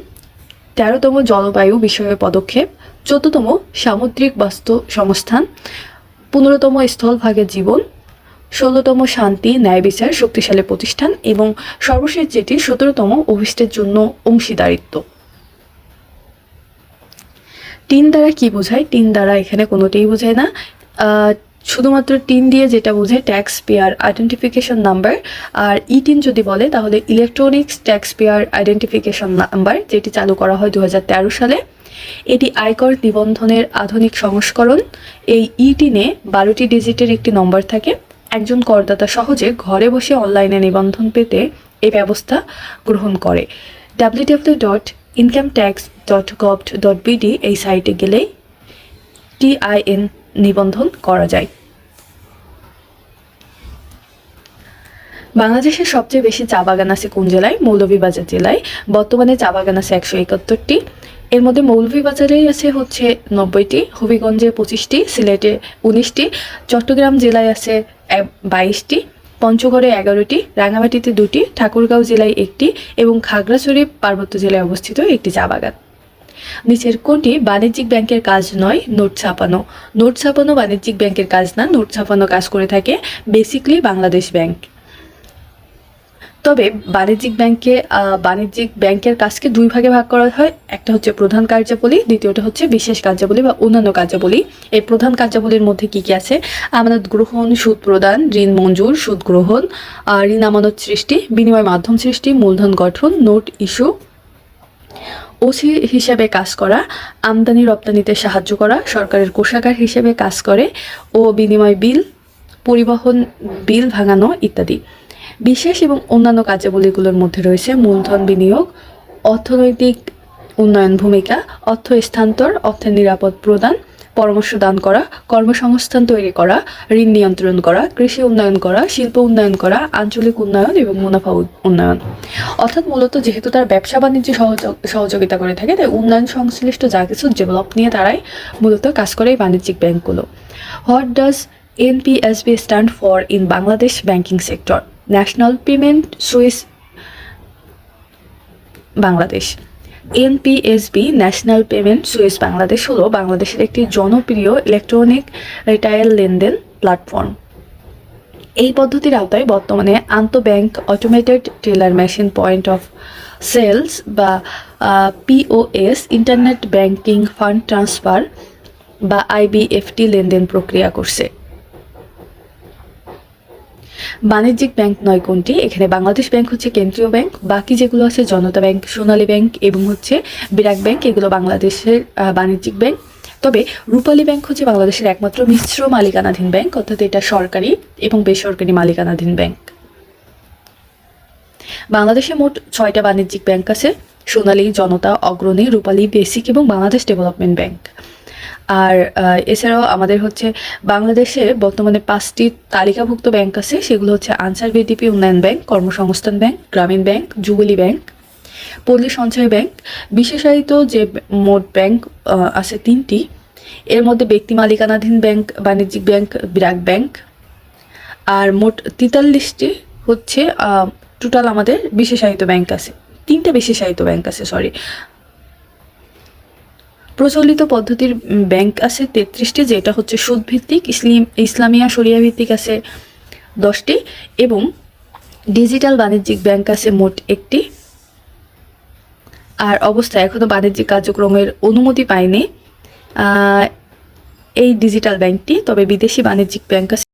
13তম জলবায়ু বিষয়ে পদক্ষেপ, 14তম সামুদ্রিক বাস্তু সংস্থান, 15তম স্থলভাগের জীবন, 16তম শান্তি ন্যায় বিচার শক্তিশালী প্রতিষ্ঠান এবং সর্বশেষ যেটি 17তম অভিষ্টের জন্য অংশীদারিত্ব। টিন দ্বারা কি বোঝায়? টিন দ্বারা এখানে কোনোটাই বোঝায় না। শুধুমাত্র টিন দিয়ে যেটা বোঝায় ট্যাক্স পেয়ার আইডেন্টিফিকেশন নাম্বার। আর টিন যদি বলে তাহলে electronics tax payer identification number, যেটি চালু করা হয় 2013 সালে। এটি আয়কর নিবন্ধনের আধুনিক সংস্করণ। এই টিনে 12টি ডিজিটের একটি নম্বর থাকে। একজন করদাতা সহজে ঘরে বসে অনলাইনে নিবন্ধন পেতে এই ব্যবস্থা গ্রহণ করে। www.incometax.gov.bd এই সাইটে গেলেই TIN নিবন্ধন করা যায়। বাংলাদেশের সবচেয়ে বেশি চা বাগান আছে কোন জেলায়? মৌলভীবাজার জেলায়। বর্তমানে চা বাগান আছে 171টি। এর মধ্যে মৌলভীবাজারেই আছে হচ্ছে 90টি, হবিগঞ্জে 25টি, সিলেটে 19টি, চট্টগ্রাম জেলায় আছে 22টি, পঞ্চগড়ে 11টি, রাঙামাটিতে 2টি, ঠাকুরগাঁও জেলায় 1টি এবং খাগড়াছড়ি পার্বত্য জেলায় অবস্থিত একটি চা বাগান। নিচের কোনটি বাণিজ্যিক ব্যাংকের কাজ নয়? নোট ছাপানো। নোট ছাপানো বাণিজ্যিক ব্যাংকের কাজ না। নোট ছাপানো কাজ করে থাকে বেসিকলি বাংলাদেশ ব্যাংক। তবে বাণিজ্যিক ব্যাংকের কাজকে দুই ভাগে ভাগ করা হয়। একটা হচ্ছে প্রধান কার্যাবলী, দ্বিতীয়টা হচ্ছে বিশেষ কার্যাবলী বা অন্যান্য কার্যাবলী। এই প্রধান কার্যাবলীর মধ্যে কি কি আছে? আমানত গ্রহণ, সুদ প্রদান, ঋণ মঞ্জুর, সুদ গ্রহণ, ঋণ আমানত সৃষ্টি, বিনিময় মাধ্যম সৃষ্টি, মূলধন গঠন, নোট ইস্যু, ওসি হিসেবে কাজ করা, আমদানি রপ্তানিতে সাহায্য করা, সরকারের কোষাগার হিসেবে কাজ করে ও বিনিময় বিল, পরিবহন বিল ভাঙানো ইত্যাদি। বিশেষ এবং অন্যান্য কার্যাবলীগুলোর মধ্যে রয়েছে মূলধন বিনিয়োগ, অর্থনৈতিক উন্নয়ন ভূমিকা, অর্থ স্থানান্তর, অর্থের নিরাপদ প্রদান, পরামর্শ দান করা, কর্মসংস্থান তৈরি করা, ঋণ নিয়ন্ত্রণ করা, কৃষি উন্নয়ন করা, শিল্প উন্নয়ন করা, আঞ্চলিক উন্নয়ন এবং মুনাফা উন্নয়ন। অর্থাৎ মূলত যেহেতু তার ব্যবসা বাণিজ্য সহযোগিতা করে থাকে, তাই উন্নয়ন সংশ্লিষ্ট যা কিছু ডেভেলপ নিয়ে তারাই মূলত কাজ করে এই বাণিজ্যিক ব্যাংকগুলো। What does NPSB stand for in Bangladesh banking sector? National payment Swiss Bangladesh. NPSB national payment Swiss Bangladesh হলো বাংলাদেশের একটি জনপ্রিয় ইলেকট্রনিক রিটেইল লেনদেন প্ল্যাটফর্ম। এই পদ্ধতির আওতায় বর্তমানে আন্তঃব্যাংক automated teller machine point of sales বা POS, internet banking, fund transfer বা IBFT লেনদেন প্রক্রিয়া করছে। বাণিজ্যিক ব্যাংক নয় কোনটি? এখানে বাংলাদেশ ব্যাংক হচ্ছে কেন্দ্রীয় ব্যাংক, বাকি যেগুলো আছে জনতা ব্যাংক, সোনালী ব্যাংক এবং হচ্ছে বিরাক ব্যাংক, এগুলো বাংলাদেশের বাণিজ্যিক ব্যাংক। তবে রূপালী ব্যাংক হচ্ছে বাংলাদেশের একমাত্র মিশ্র মালিকানাধীন ব্যাংক, অর্থাৎ এটা সরকারি এবং বেসরকারি মালিকানাধীন ব্যাংক। বাংলাদেশে মোট 6টা বাণিজ্যিক ব্যাংক আছে: সোনালী, জনতা, অগ্রণী, রূপালী, বেসিক এবং বাংলাদেশ ডেভেলপমেন্ট ব্যাংক। আর এছাড়াও আমাদের হচ্ছে বাংলাদেশে বর্তমানে 5টি তালিকাভুক্ত ব্যাংক আছে, সেগুলো হচ্ছে আনসার VDP উন্নয়ন ব্যাংক, কর্মসংস্থান ব্যাংক, গ্রামীণ ব্যাংক, যুবলী ব্যাংক, পল্লী সঞ্চয় ব্যাংক। বিশেষায়িত যে মোট ব্যাংক আছে 3টি, এর মধ্যে ব্যক্তি মালিকানাধীন ব্যাংক, বাণিজ্যিক ব্যাংক, বিরাক ব্যাংক। আর মোট 43টি হচ্ছে টোটাল আমাদের বিশেষায়িত ব্যাংক আছে, 3টে বিশেষায়িত ব্যাংক আছে, সরি। প্রচলিত পদ্ধতির ব্যাংক আছে 33টি, যেটা হচ্ছে সুদ ভিত্তিক, ইসলামিয়া শরিয়া ভিত্তিক আছে 10টি এবং ডিজিটাল বাণিজ্যিক ব্যাংক আছে মোট 1টি। আর অবস্থায় এখনো বাণিজ্যিক কার্যক্রমের অনুমতি পায়নি এই ডিজিটাল ব্যাংকটি, তবে বিদেশি বাণিজ্যিক ব্যাংক আছে